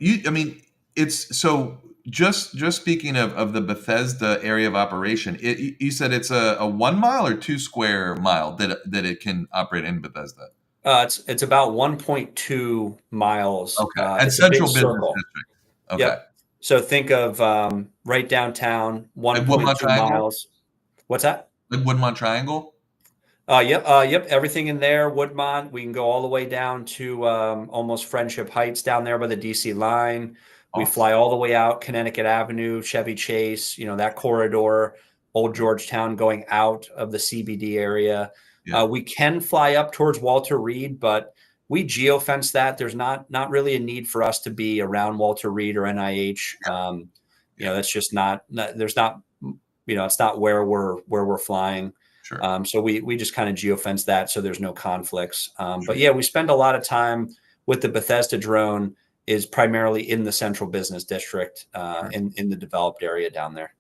it's so just speaking of the Bethesda area of operation, you said it's a 1 mile or 2 square mile that it can operate in Bethesda. It's about 1.2 miles. Okay. And It's a big central business circle. district. Okay. Yep. So think of right downtown, Like Woodmont 1.2 Triangle? miles. What's that? Like Woodmont Triangle? Yep. Everything in there, Woodmont. We can go all the way down to almost Friendship Heights down there by the DC line. We Awesome. fly all the way out Connecticut Avenue, Chevy Chase, that corridor, Old Georgetown going out of the CBD area. Yeah. We can fly up towards Walter Reed, but we geofence that. There's not really a need for us to be around Walter Reed or NIH. That's just not, there's not, it's not where we're flying. Sure. So we just kind of geofence that so there's no conflicts. But yeah, we spend a lot of time with the Bethesda drone is primarily in the central business district, in the developed area down there.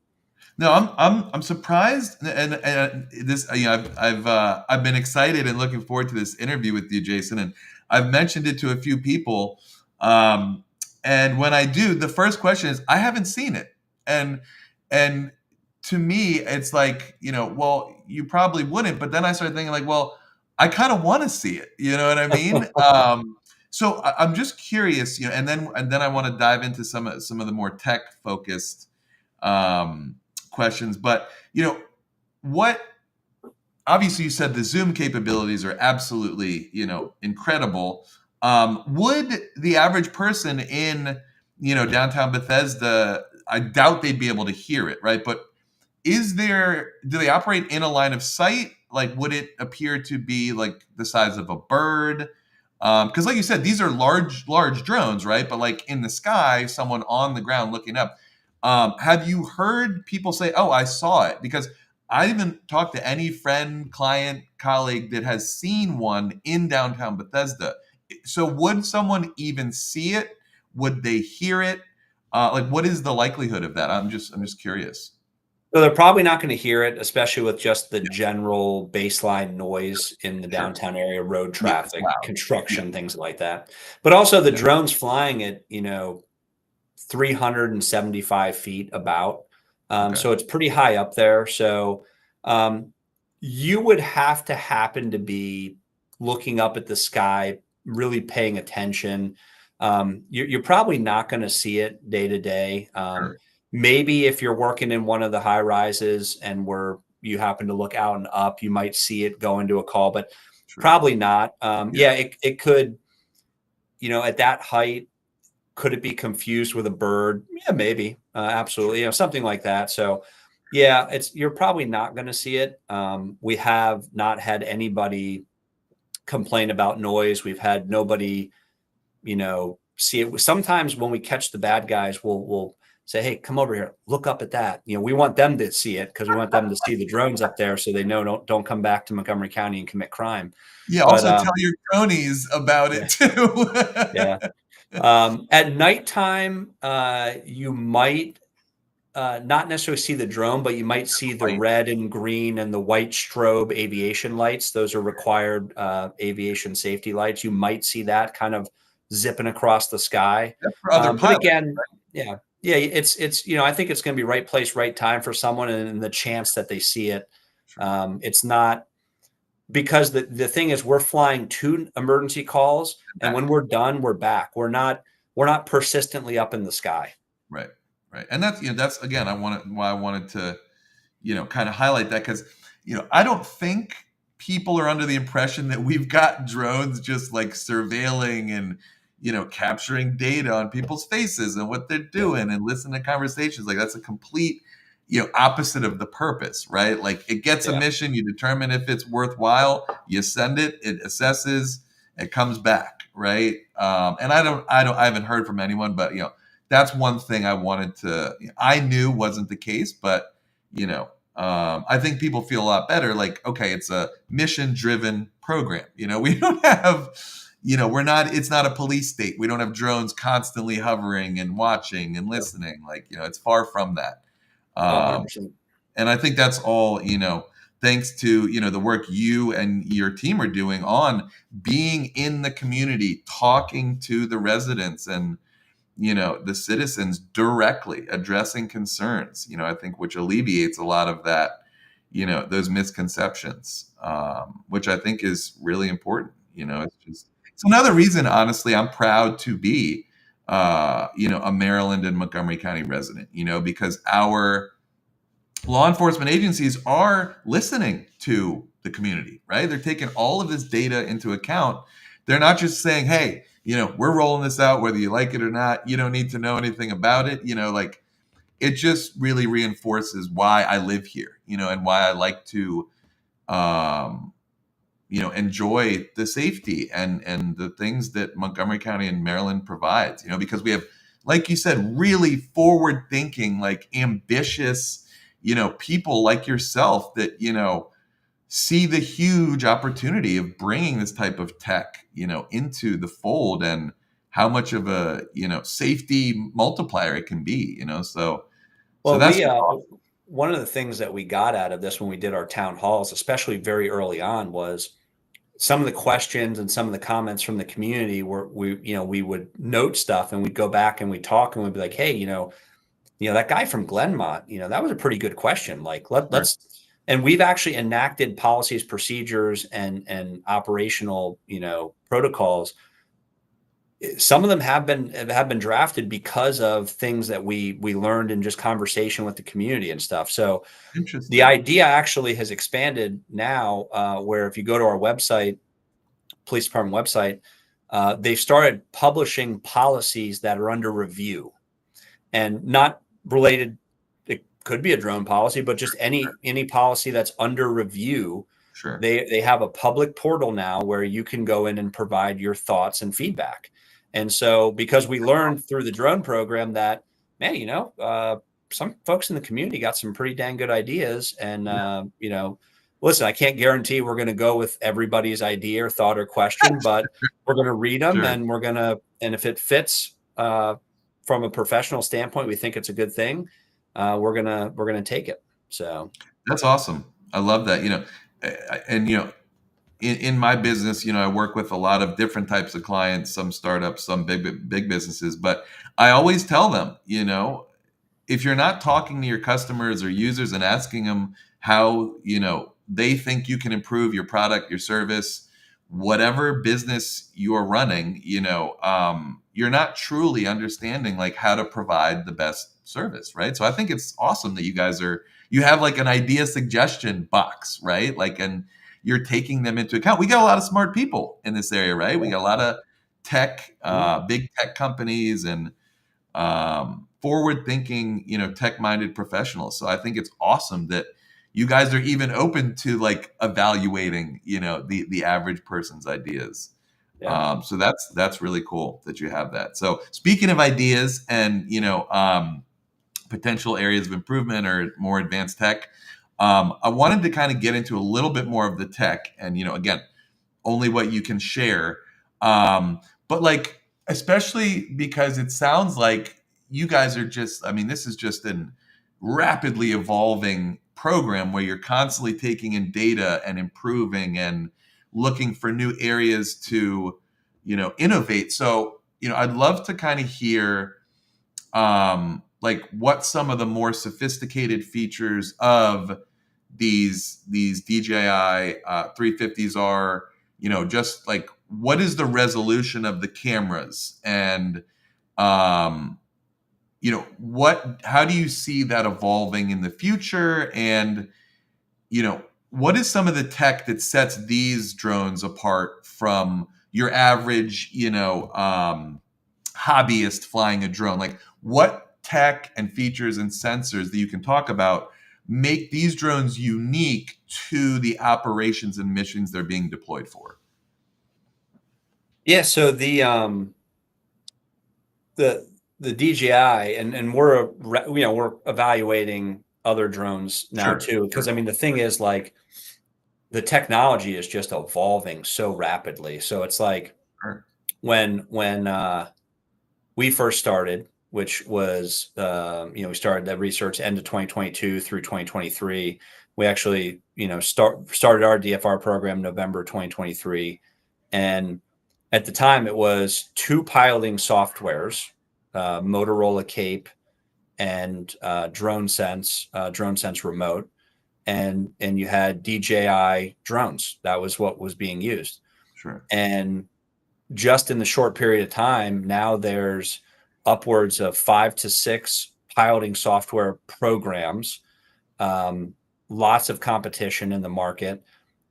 No, I'm surprised, and this I've been excited and looking forward to this interview with you, Jason, and I've mentioned it to a few people. And when I do, the first question is, I haven't seen it, and to me, it's like, well, you probably wouldn't, but then I started thinking like, well, I kind of want to see it. You know what I mean? So I'm just curious, and then I want to dive into some of the more tech focused questions. But what? Obviously, you said the Zoom capabilities are absolutely incredible. Would the average person in downtown Bethesda? I doubt they'd be able to hear it, right? But do they operate in a line of sight? Like, would it appear to be like the size of a bird? Because like you said, these are large drones, right? But like in the sky, someone on the ground looking up. Have you heard people say, oh, I saw it? Because I haven't talked to any friend, client, colleague that has seen one in downtown Bethesda. So would someone even see it? Would they hear it? Like, what is the likelihood of that? I'm just curious. So they're probably not going to hear it, especially with just the general baseline noise in the downtown area, road traffic, construction, things like that. But also the drones flying at, 375 feet about. So it's pretty high up there. So you would have to happen to be looking up at the sky, really paying attention. You're probably not going to see it day to day. Maybe if you're working in one of the high rises and you happen to look out and up, you might see it go into a call, but probably not. It could, at that height, could it be confused with a bird? Yeah, maybe. Absolutely. Something like that. So yeah, you're probably not going to see it. We have not had anybody complain about noise. We've had nobody, see it. Sometimes when we catch the bad guys, we'll say, hey, come over here, look up at that. We want them to see it because we want them to see the drones up there so they know don't come back to Montgomery County and commit crime. Yeah, also tell your cronies about it too. Yeah. At nighttime, you might not necessarily see the drone, but you might see the red and green and the white strobe aviation lights. Those are required aviation safety lights. You might see that kind of zipping across the sky. But again, right? Yeah, it's I think it's going to be right place, right time for someone, and the chance that they see it. It's not, because the thing is, we're flying 2 emergency calls, and when we're done, we're back. We're not persistently up in the sky. Right. And that's again, why I wanted to, kind of highlight that, because, I don't think people are under the impression that we've got drones just like surveilling and, capturing data on people's faces and what they're doing and listening to conversations. Like, that's a complete, opposite of the purpose, right? Like it gets a mission, you determine if it's worthwhile, you send it, it assesses, it comes back, right? And I haven't heard from anyone, but that's one thing I knew wasn't the case, but I think people feel a lot better. Like, okay, it's a mission-driven program. We don't have, it's not a police state. We don't have drones constantly hovering and watching and listening. Like, it's far from that. 100%. And I think that's all, thanks to, the work you and your team are doing on being in the community, talking to the residents and, the citizens directly, addressing concerns, I think, which alleviates a lot of that, those misconceptions, which I think is really important. It's another reason, honestly, I'm proud to be, a Maryland and Montgomery County resident, because our law enforcement agencies are listening to the community, right? They're taking all of this data into account. They're not just saying, hey, we're rolling this out, whether you like it or not. You don't need to know anything about it. Like it just really reinforces why I live here, and why I like to, enjoy the safety and the things that Montgomery County and Maryland provides, because we have, like you said, really forward thinking, like ambitious, people like yourself that, see the huge opportunity of bringing this type of tech, into the fold and how much of a, safety multiplier it can be, so. Well, that's one of the things that we got out of this when we did our town halls, especially very early on, was some of the questions and some of the comments from the community where we would note stuff and we'd go back and we'd talk and we'd be like, hey, that guy from Glenmont, that was a pretty good question. Like let's, and we've actually enacted policies, procedures, and operational, protocols. Some of them have been drafted because of things that we learned in just conversation with the community and stuff. So the idea actually has expanded now, where if you go to our website, police department website, they've started publishing policies that are under review and not related. It could be a drone policy, but just any policy that's under review. Sure. They have a public portal now where you can go in and provide your thoughts and feedback. And so, because we learned through the drone program that, man, some folks in the community got some pretty dang good ideas. And, listen, I can't guarantee we're going to go with everybody's idea or thought or question, but we're going to read them and and if it fits from a professional standpoint, we think it's a good thing. We're going to take it. So that's awesome. I love that, and, in my business, I work with a lot of different types of clients, some startups, some big businesses, but I always tell them, if you're not talking to your customers or users and asking them how, they think you can improve your product, your service, whatever business you're running, you're not truly understanding like how to provide the best service, right? So I think it's awesome that you have like an idea suggestion box, right? Like, and you're taking them into account. We got a lot of smart people in this area, right? We got a lot of tech, big tech companies and forward-thinking, tech-minded professionals. So I think it's awesome that you guys are even open to like evaluating, the average person's ideas. Yeah. So that's really cool that you have that. So speaking of ideas and potential areas of improvement or more advanced tech, I wanted to kind of get into a little bit more of the tech and, again, only what you can share. But like, especially because it sounds like you guys are this is just a rapidly evolving program where you're constantly taking in data and improving and looking for new areas to, innovate. So, I'd love to kind of hear, like what some of the more sophisticated features of these DJI 350s are, just like what is the resolution of the cameras and, how do you see that evolving in the future? And, what is some of the tech that sets these drones apart from your average, hobbyist flying a drone? Like what tech and features and sensors that you can talk about make these drones unique to the operations and missions they're being deployed for? Yeah, so the DJI, and we're we're evaluating other drones now Sure. too, because I mean the thing is, like, the technology is just evolving so rapidly. So it's like Sure. when we first started, which was we started that research end of 2022 through 2023. We actually started our DFR program November 2023, and at the time it was two piloting softwares, Motorola Cape and Drone Sense Remote, and you had DJI drones. That was what was being used. Sure. And just in the short period of time, now there's upwards of 5 to 6 piloting software programs, lots of competition in the market,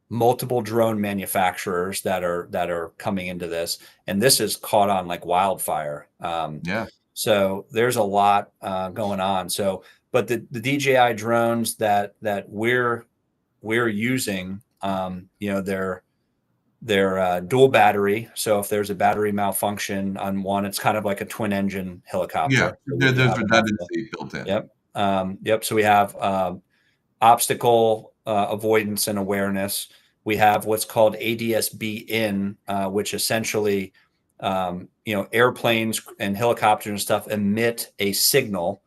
multiple drone manufacturers that are coming into this, and this is caught on like wildfire. Yeah. So there's a lot going on. So, but the DJI drones that we're using, they're dual battery. So if there's a battery malfunction on one, it's kind of like a twin engine helicopter. Yeah, So there's redundancy built in. Yep. So we have obstacle avoidance and awareness. We have what's called ADS-B in, which essentially, airplanes and helicopters and stuff emit a signal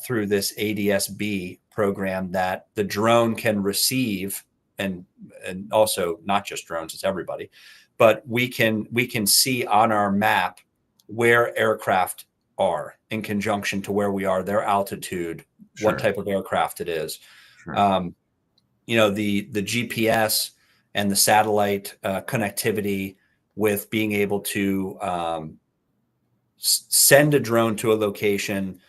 through this ADS-B program that the drone can receive, and also not just drones, it's everybody, but we can see on our map where aircraft are in conjunction to where we are, their altitude, Sure. what type of aircraft it is. Sure. The GPS and the satellite connectivity with being able to send a drone to a location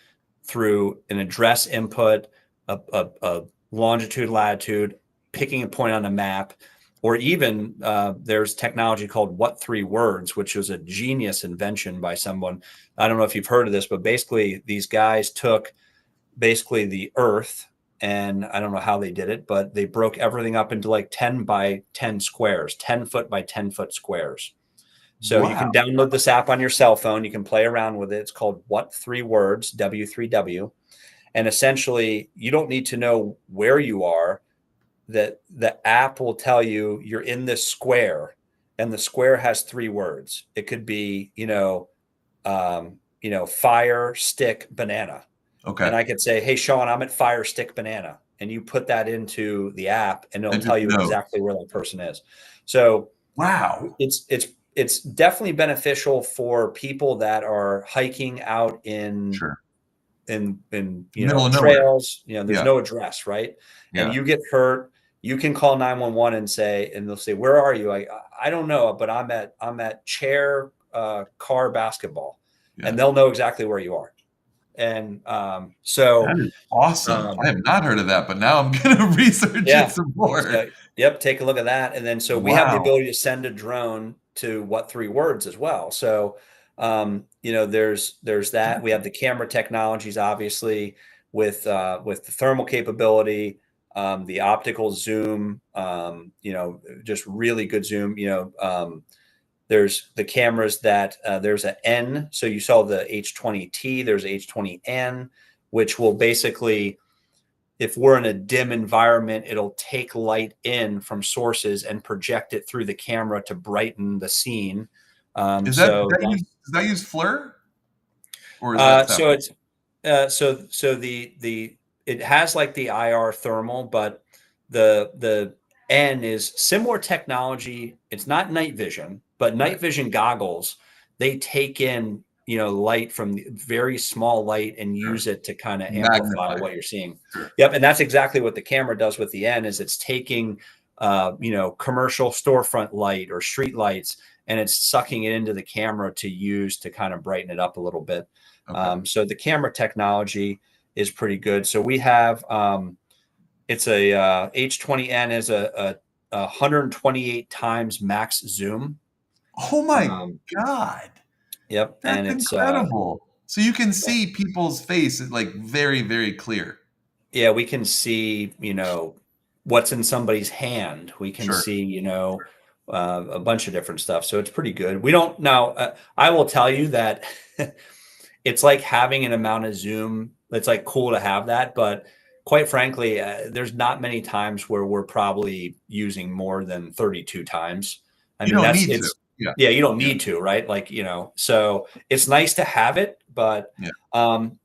through an address input, a longitude, latitude, picking a point on a map, or even there's technology called What Three Words, which was a genius invention by someone. I don't know if you've heard of this, but basically these guys took basically the Earth, and I don't know how they did it, but they broke everything up into like 10 by 10 squares, 10 foot by 10 foot squares. So Wow. you can download this app on your cell phone. You can play around with it. It's called What Three Words, W3W. And essentially, you don't need to know where you are. That the app will tell you you're in this square, and the square has 3 words. It could be, fire, stick, banana. Okay. And I could say, hey, Sean, I'm at fire, stick, banana. And you put that into the app and it'll tell you exactly where that person is. So wow, it's definitely beneficial for people that are hiking out in sure. in Middle of trails. There's Yeah. no address, right? Yeah. And you get hurt, you can call 911 and they'll say, where are you? I don't know, but I'm at chair car basketball. Yeah. And they'll know exactly where you are. And so that is awesome. I have not heard of that, but now I'm going to research it some more. So, take a look at that. And then so we have the ability to send a drone to What Three Words as well. So there's that. We have the camera technologies, obviously, with the thermal capability, the optical zoom, just really good zoom. There's the cameras that there's an N. So you saw the H20T, there's H20N, which will basically, if we're in a dim environment, it'll take light in from sources and project it through the camera to brighten the scene. Does that use FLIR? Or is that so it's it has like the IR thermal, but the N is similar technology. It's not night vision, but night vision goggles, they take in light from very small light and use it to kind of amplify what you're seeing. Sure. Yep. And that's exactly what the camera does with the N, is it's taking commercial storefront light or street lights, and it's sucking it into the camera to use to kind of brighten it up a little bit. Okay. So the camera technology is pretty good. So we have it's a H20N is a 128 times max zoom. Oh my God. Yep. That's and it's incredible. So you can see people's face like very, very clear. Yeah, we can see, what's in somebody's hand. We can Sure. see, a bunch of different stuff. So it's pretty good. We don't now. I will tell you that it's like having an amount of zoom. It's like cool to have that, but quite frankly, there's not many times where we're probably using more than 32 times. I You mean, don't that's need to. it's Yeah. yeah, you don't Yeah. need to, right? Like, so it's nice to have it, but Yeah.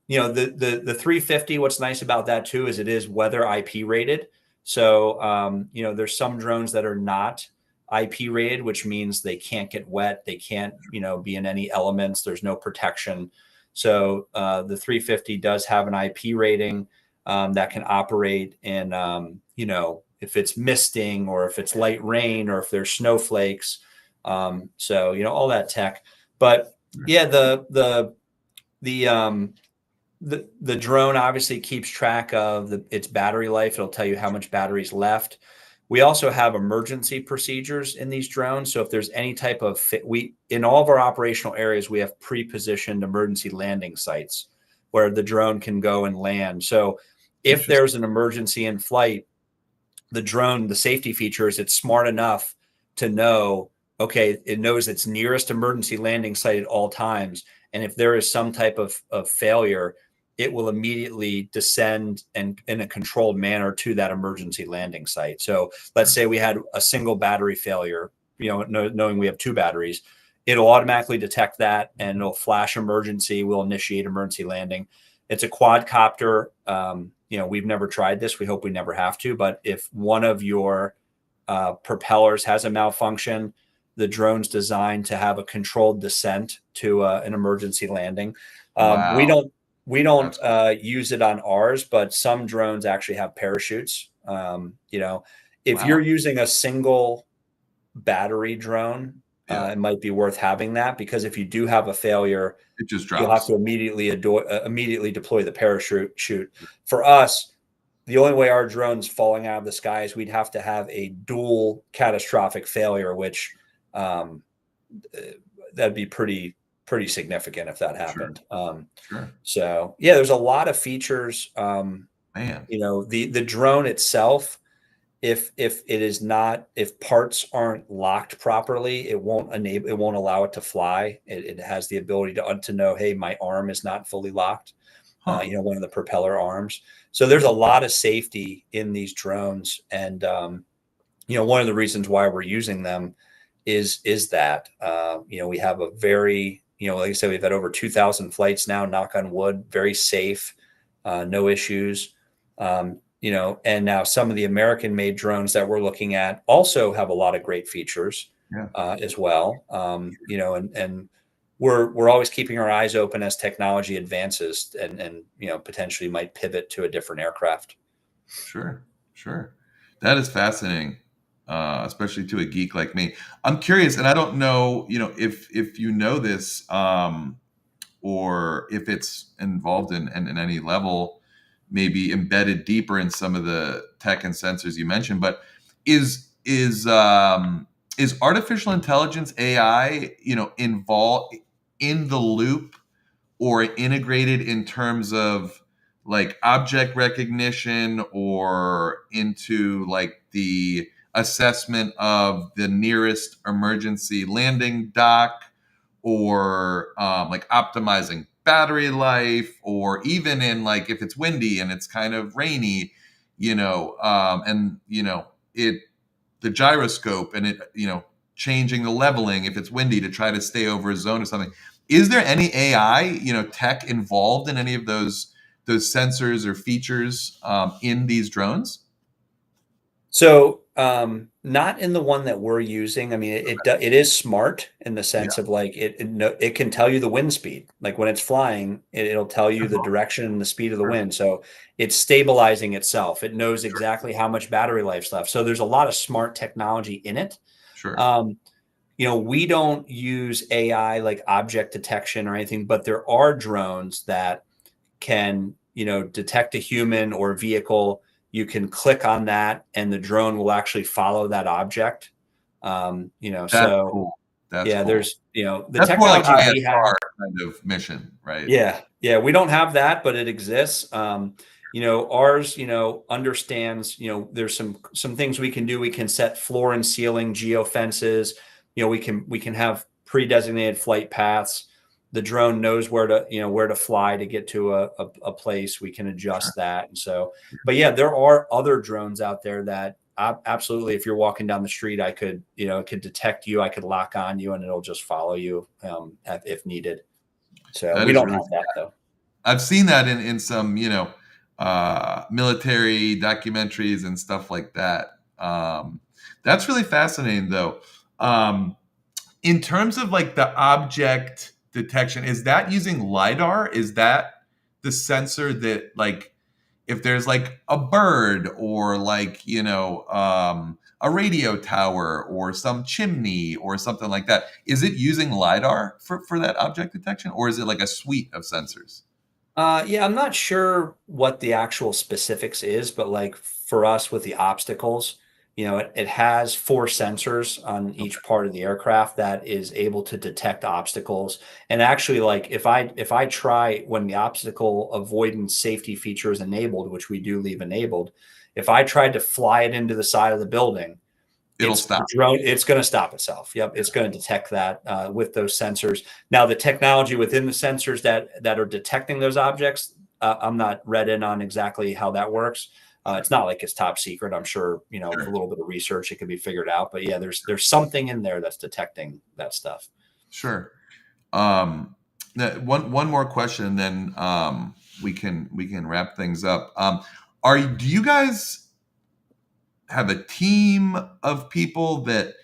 the 350, what's nice about that too is it is weather IP rated. So there's some drones that are not IP rated, which means they can't get wet, they can't, be in any elements, there's no protection. So the 350 does have an IP rating that can operate in, if it's misting or if it's light rain or if there's snowflakes. So all that tech. But yeah, the drone obviously keeps track of its battery life. It'll tell you how much battery's left. We also have emergency procedures in these drones. So if there's any type of in all of our operational areas, we have pre-positioned emergency landing sites where the drone can go and land. So if there's an emergency in flight, the drone, the safety features, it's smart enough to know, okay, it knows its nearest emergency landing site at all times. And if there is some type of failure, it will immediately descend and in a controlled manner to that emergency landing site. So let's say we had a single battery failure, knowing we have two batteries, it'll automatically detect that and it'll flash emergency. We'll initiate emergency landing. It's a quadcopter. We've never tried this. We hope we never have to. But if one of your propellers has a malfunction, the drone's designed to have a controlled descent to an emergency landing. Wow. We don't use it on ours, but some drones actually have parachutes. If you're using a single battery drone, it might be worth having that, because if you do have a failure, it just drops. You'll have to immediately deploy the parachute. For us, the only way our drone's falling out of the sky is we'd have to have a dual catastrophic failure, which that'd be pretty significant if that happened. Sure. So yeah, there's a lot of features. Man, the drone itself, if parts aren't locked properly, it won't allow it to fly. It has the ability to know, hey, my arm is not fully locked. One of the propeller arms. So there's a lot of safety in these drones, and one of the reasons why we're using them is that we have a very, like I said, we've had over 2,000 flights now, knock on wood, very safe, no issues. And now some of the American-made drones that we're looking at also have a lot of great features as well. And we're always keeping our eyes open as technology advances, and potentially might pivot to a different aircraft. Sure. That is fascinating, especially to a geek like me. I'm curious, and I don't know, if you know this, or if it's involved in any level, maybe embedded deeper in some of the tech and sensors you mentioned, but is artificial intelligence, AI, involved in the loop or integrated in terms of like object recognition or into like the assessment of the nearest emergency landing dock, or like optimizing battery life, or even in like if it's windy and it's kind of rainy, the gyroscope and it, changing the leveling if it's windy to try to stay over a zone or something. Is there any AI, tech involved in any of those sensors or features in these drones? So not in the one that we're using. I mean, it is smart in the sense of like it can tell you the wind speed. Like when it's flying, it'll tell you the direction and the speed of the wind. So it's stabilizing itself. It knows exactly how much battery life's left. So there's a lot of smart technology in it. Sure. We don't use AI like object detection or anything, but there are drones that can, detect a human or vehicle. You can click on that and the drone will actually follow that object. That's cool. That's Yeah, cool. there's, the That's more like technology we have. ISR kind of mission, right? Yeah, yeah, we don't have that, but it exists. Ours, understands, there's some things we can do. We can set floor and ceiling geo fences. We can have pre-designated flight paths. The drone knows where to fly to get to a place. We can adjust that. And so, but yeah, there are other drones out there that absolutely, if you're walking down the street, I could, it could detect you. I could lock on you and it'll just follow you if needed. So That we is don't really have that though. I've seen that in some, military documentaries and stuff like that. That's really fascinating, though. In terms of like the object detection, is that using LiDAR? Is that the sensor that, like, if there's like a bird or like, a radio tower or some chimney or something like that, is it using LiDAR for that object detection, or is it like a suite of sensors? Yeah, I'm not sure what the actual specifics is, but like for us with the obstacles, it has 4 sensors on Okay. each part of the aircraft that is able to detect obstacles. And actually, like if I try when the obstacle avoidance safety feature is enabled, which we do leave enabled, if I tried to fly it into the side of the building, It'll it's the stop. drone, it's going to stop itself. Yep, it's going to detect that with those sensors. Now, the technology within the sensors that are detecting those objects, I'm not read in on exactly how that works. It's not like it's top secret. I'm sure, with a Sure. little bit of research, it can be figured out. But yeah, there's something in there that's detecting that stuff. Sure. Um, one more question, and then we can wrap things up. Do you guys have a team of people that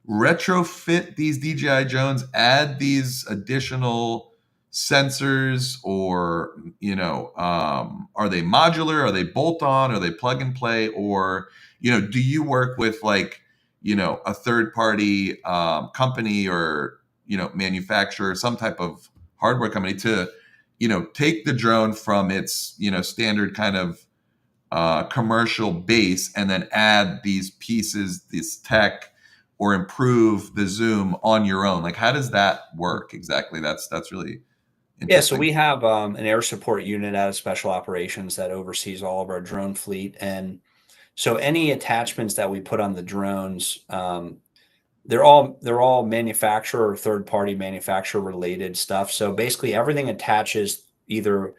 retrofit these DJI drones, add these additional sensors, or are they modular? Are they bolt on? Are they plug and play? Or do you work with like a third party company, or manufacturer, some type of hardware company, to take the drone from its standard kind of commercial base, and then add these pieces, this tech, or improve the zoom on your own? Like, how does that work exactly? That's really Yeah, so interesting. we have an air support unit out of special operations that oversees all of our drone fleet. And so any attachments that we put on the drones, they're all manufacturer or third party manufacturer related stuff. So basically everything attaches either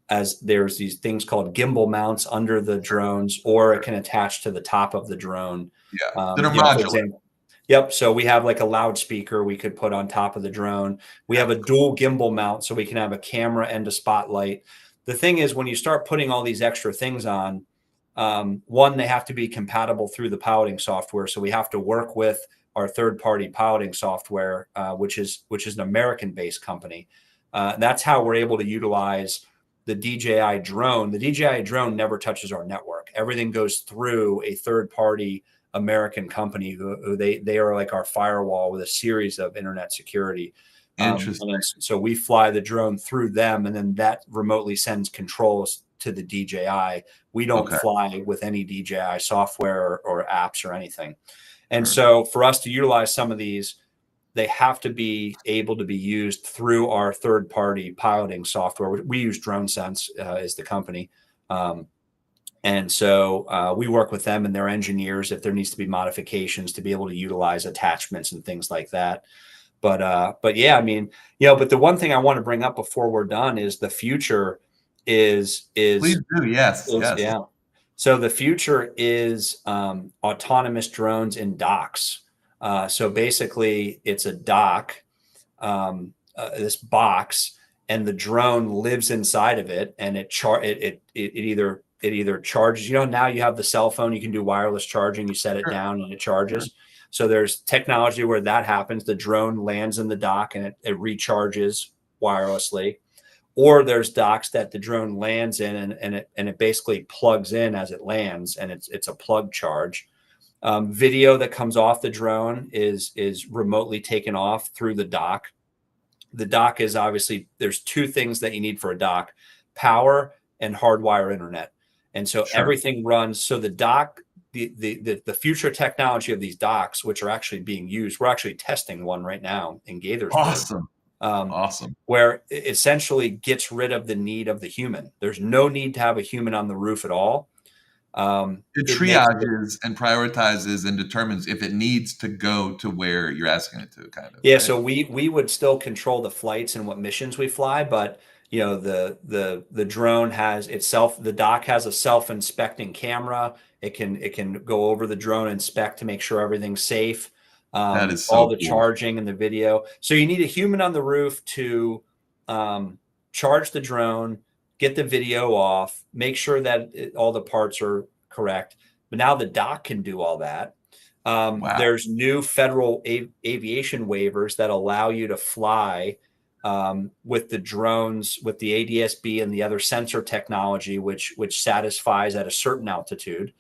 as there's these things called gimbal mounts under the drones, or it can attach to the top of the drone. Yeah, that are For modular. example, yep. So we have like a loudspeaker we could put on top of the drone. We have That's a cool. dual gimbal mount, so we can have a camera and a spotlight. The thing is, when you start putting all these extra things on, one, they have to be compatible through the piloting software. So we have to work with our third-party piloting software, which is an American-based company. That's how we're able to utilize the DJI drone. The DJI drone never touches our network. Everything goes through a third-party American company who they are like our firewall with a series of internet security. Interesting. And so we fly the drone through them, and then that remotely sends controls to the DJI. We don't Okay. fly with any DJI software or apps or anything. And Sure. so for us to utilize some of these, they have to be able to be used through our third-party piloting software. We use DroneSense as the company. And so we work with them and their engineers if there needs to be modifications to be able to utilize attachments and things like that. But yeah, I mean, but the one thing I want to bring up before we're done is the future is Please do. Yes. Yes. yeah. So the future is autonomous drones in docks. So basically, it's a dock, this box, and the drone lives inside of it, and it either charges. Now you have the cell phone, you can do wireless charging. You set it Sure. down and it charges. So there's technology where that happens. The drone lands in the dock and it recharges wirelessly. Or there's docks that the drone lands in and it basically plugs in as it lands, and it's a plug charge. Video that comes off the drone is remotely taken off through the dock. The dock is obviously, there's 2 things that you need for a dock: power and hardwire internet. And so Sure. everything runs. So the dock the future technology of these docks, which are actually being used. We're actually testing one right now in Gaithersburg. Awesome. Um, Awesome. where it essentially gets rid of the need of the human. There's no need to have a human on the roof at all. It triages and prioritizes and determines if it needs to go to where you're asking it to, kind of. Yeah, right? so we would still control the flights and what missions we fly, but you know the drone has itself. The dock has a self-inspecting camera. It can go over the drone, inspect to make sure everything's safe. That is All so the cool. charging and the video. So you need a human on the roof to charge the drone, get the video off, make sure that all the parts are correct. But now the dock can do all that. Wow. There's new federal aviation waivers that allow you to fly with the drones, with the ADS-B and the other sensor technology, which satisfies at a certain altitude,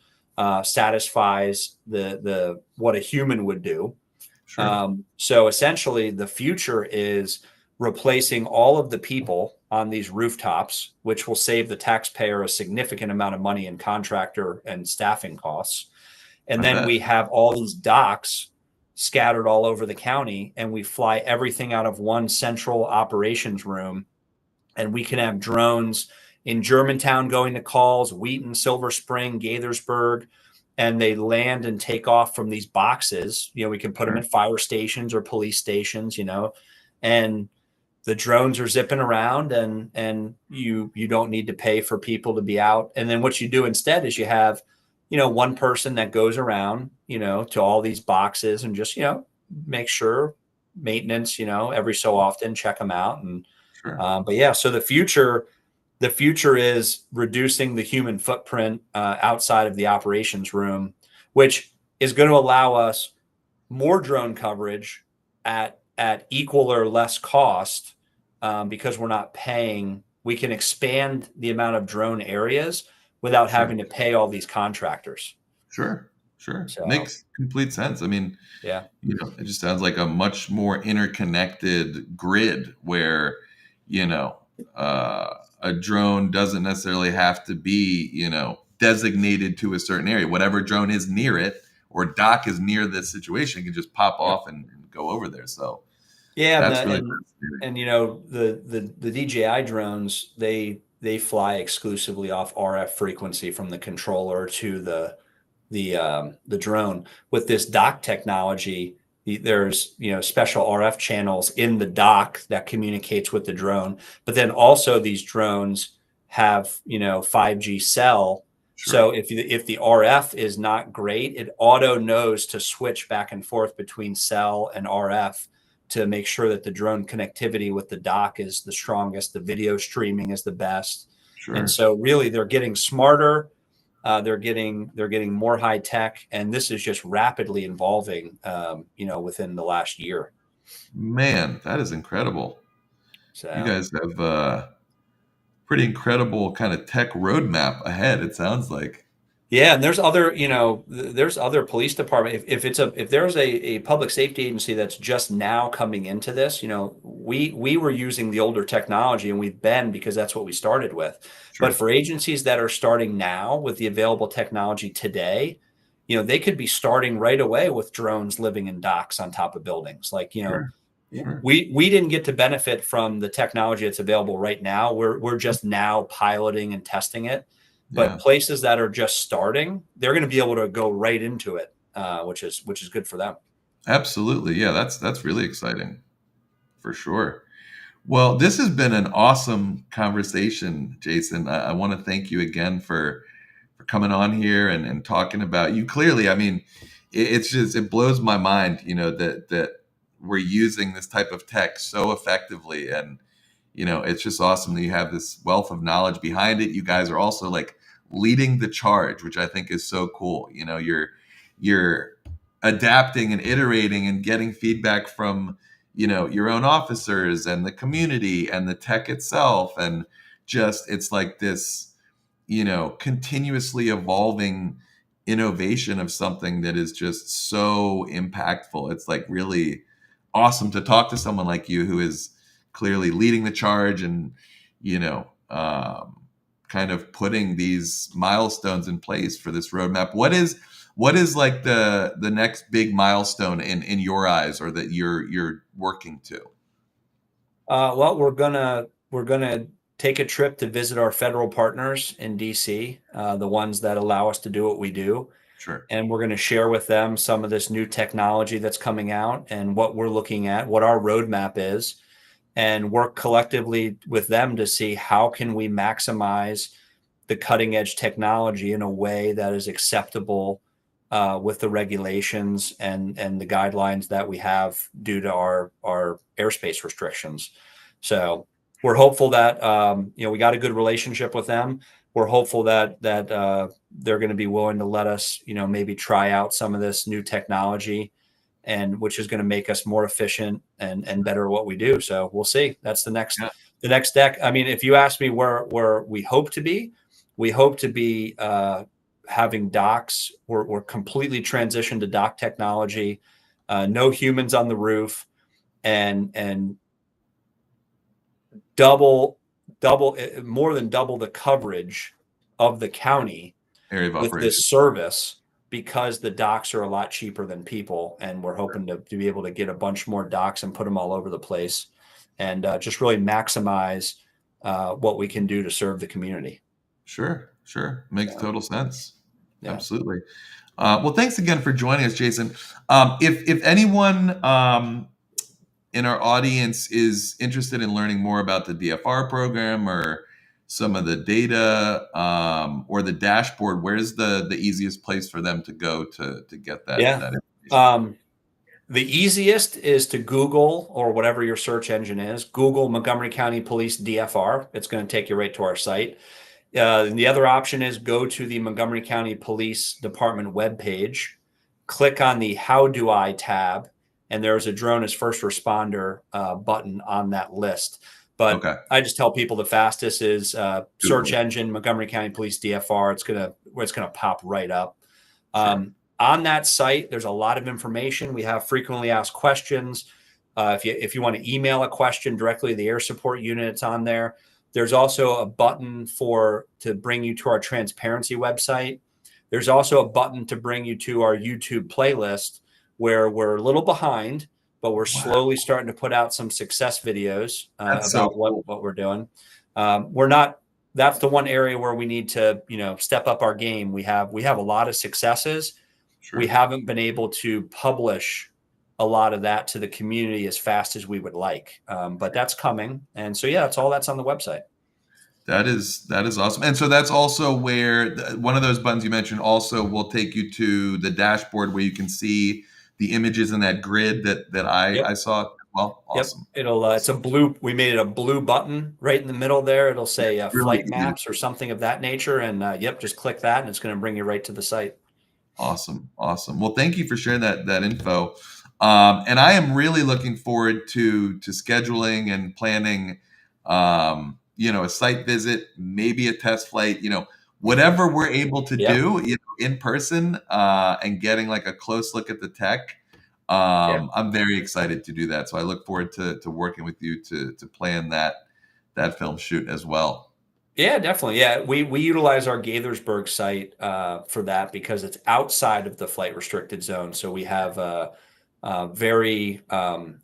satisfies the what a human would do. Sure. So essentially, the future is replacing all of the people on these rooftops, which will save the taxpayer a significant amount of money in contractor and staffing costs. And then we have all these docks scattered all over the county, and we fly everything out of one central operations room. And we can have drones in Germantown going to calls, Wheaton, Silver Spring, Gaithersburg, and they land and take off from these boxes. You know, we can put them in fire stations or police stations, you know, and the drones are zipping around, and you don't need to pay for people to be out. And then what you do instead is you have, you know, one person that goes around, you know, to all these boxes and just, you know, make sure maintenance, you know, every so often, check them out. And, but yeah, so the future is reducing the human footprint outside of the operations room, which is going to allow us more drone coverage at equal or less cost because we're not paying. We can expand the amount of drone areas without having to pay all these contractors. Sure. So, Makes complete sense. I mean, yeah, you know, it just sounds like a much more interconnected grid where, you know, a drone doesn't necessarily have to be, you know, designated to a certain area. Whatever drone is near it or dock is near this situation can just pop off and go over there. So yeah, that's really and you know, the DJI drones, they fly exclusively off RF frequency from the controller to the drone. With this dock technology, there's, you know, special RF channels in the dock that communicates with the drone, but then also these drones have, you know, 5G cell. So if the RF is not great, it auto knows to switch back and forth between cell and RF to make sure that the drone connectivity with the dock is the strongest, the video streaming is the best. And so really they're getting smarter. They're getting more high tech, and this is just rapidly evolving, you know, within the last year. Man, that is incredible. So You guys have a pretty incredible kind of tech roadmap ahead, it sounds like. yeah, and there's other, you know, there's other police department. If there's a public safety agency that's just now coming into this, you know, we were using the older technology, and we've been, because that's what we started with. But for agencies that are starting now with the available technology today, you know, they could be starting right away with drones living in docks on top of buildings. Like, you know, we didn't get to benefit from the technology that's available right now. We're just now piloting and testing it. But places that are just starting, they're going to be able to go right into it, which is good for them. Absolutely. Yeah, that's really exciting for sure. Well, this has been an awesome conversation, Jason. I want to thank you again for coming on here and talking about you. Clearly, I mean, it blows my mind, you know, that we're using this type of tech so effectively. And, you know, it's just awesome that you have this wealth of knowledge behind it. You guys are also like leading the charge, which I think is so cool. You know, you're adapting and iterating and getting feedback from, you know, your own officers and the community and the tech itself. And just, it's like this, you know, continuously evolving innovation of something that is just so impactful. It's like really awesome to talk to someone like you who is clearly leading the charge and, you know, kind of putting these milestones in place for this roadmap. What is What is like the next big milestone in your eyes, or that you're working to? Well, we're gonna take a trip to visit our federal partners in DC, the ones that allow us to do what we do. Sure. And we're going to share with them some of this new technology that's coming out and what we're looking at, what our roadmap is, and work collectively with them to see how can we maximize the cutting edge technology in a way that is acceptable with the regulations and the guidelines that we have due to our airspace restrictions. So we're hopeful that we got a good relationship with them. We're hopeful that they're going to be willing to let us, maybe try out some of this new technology, and which is going to make us more efficient and better at what we do. So we'll see. That's the next deck. I mean, if you ask me where we hope to be, having docks. We're completely transitioned to dock technology, no humans on the roof, and more than double the coverage of the county Area of with operation. this service, because the docks are a lot cheaper than people, and we're hoping to be able to get a bunch more docks and put them all over the place, and just really maximize what we can do to serve the community. Sure. Makes total sense. Yeah. Absolutely. Well, thanks again for joining us, Jason. If anyone in our audience is interested in learning more about the DFR program, or some of the data, or the dashboard, where's the easiest place for them to go to get that? Yeah. That information? The easiest is to Google, or whatever your search engine is. Google Montgomery County Police DFR. It's going to take you right to our site. The other option is go to the Montgomery County Police Department webpage, click on the How Do I tab, and there's a Drone as First Responder button on that list. But Okay. I just tell people the fastest is search engine Montgomery County Police DFR. It's gonna pop right up. Sure. On that site, there's a lot of information. We have frequently asked questions. If you want to email a question directly to the air support unit, it's on there. There's also a button to bring you to our transparency website. There's also a button to bring you to our YouTube playlist, where we're a little behind, but we're slowly starting to put out some success videos about what we're doing. That's the one area where we need to, step up our game. We have a lot of successes. Sure. We haven't been able to publish a lot of that to the community as fast as we would like. But that's coming. And so, yeah, that's on the website. That is awesome. And so that's also where one of those buttons you mentioned also will take you to the dashboard, where you can see the images in that grid that I saw. Well, awesome. Yep. It's a blue. We made it a blue button right in the middle there. It'll say really flight maps or something of that nature. And just click that, and it's going to bring you right to the site. Awesome. Well, thank you for sharing that info. And I am really looking forward to scheduling and planning, a site visit, maybe a test flight, whatever we're able to do, in person, and getting like a close look at the tech. I'm very excited to do that. So I look forward to working with you to plan that film shoot as well. Yeah, definitely. Yeah, we utilize our Gaithersburg site for that, because it's outside of the flight restricted zone. So we have a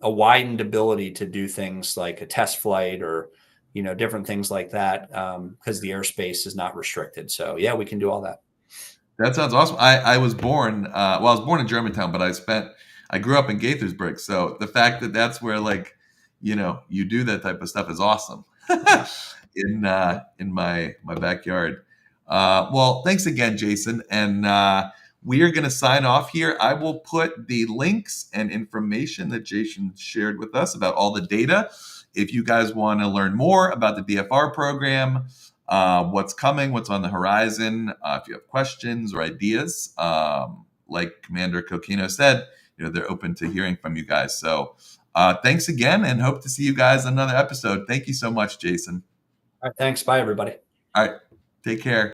widened ability to do things like a test flight, or different things like that, because the airspace is not restricted. So yeah, we can do all that. That sounds awesome. I was born I was born in Germantown, but I grew up in Gaithersburg. So the fact that that's where you do that type of stuff is awesome. in my backyard. Well, thanks again, Jason. And we are going to sign off here. I will put the links and information that Jason shared with us about all the data. If you guys want to learn more about the DFR program, what's coming, what's on the horizon, if you have questions or ideas, like Commander Cokinos said, they're open to hearing from you guys. So thanks again, and hope to see you guys in another episode. Thank you so much, Jason. All right, thanks. Bye, everybody. All right. Take care.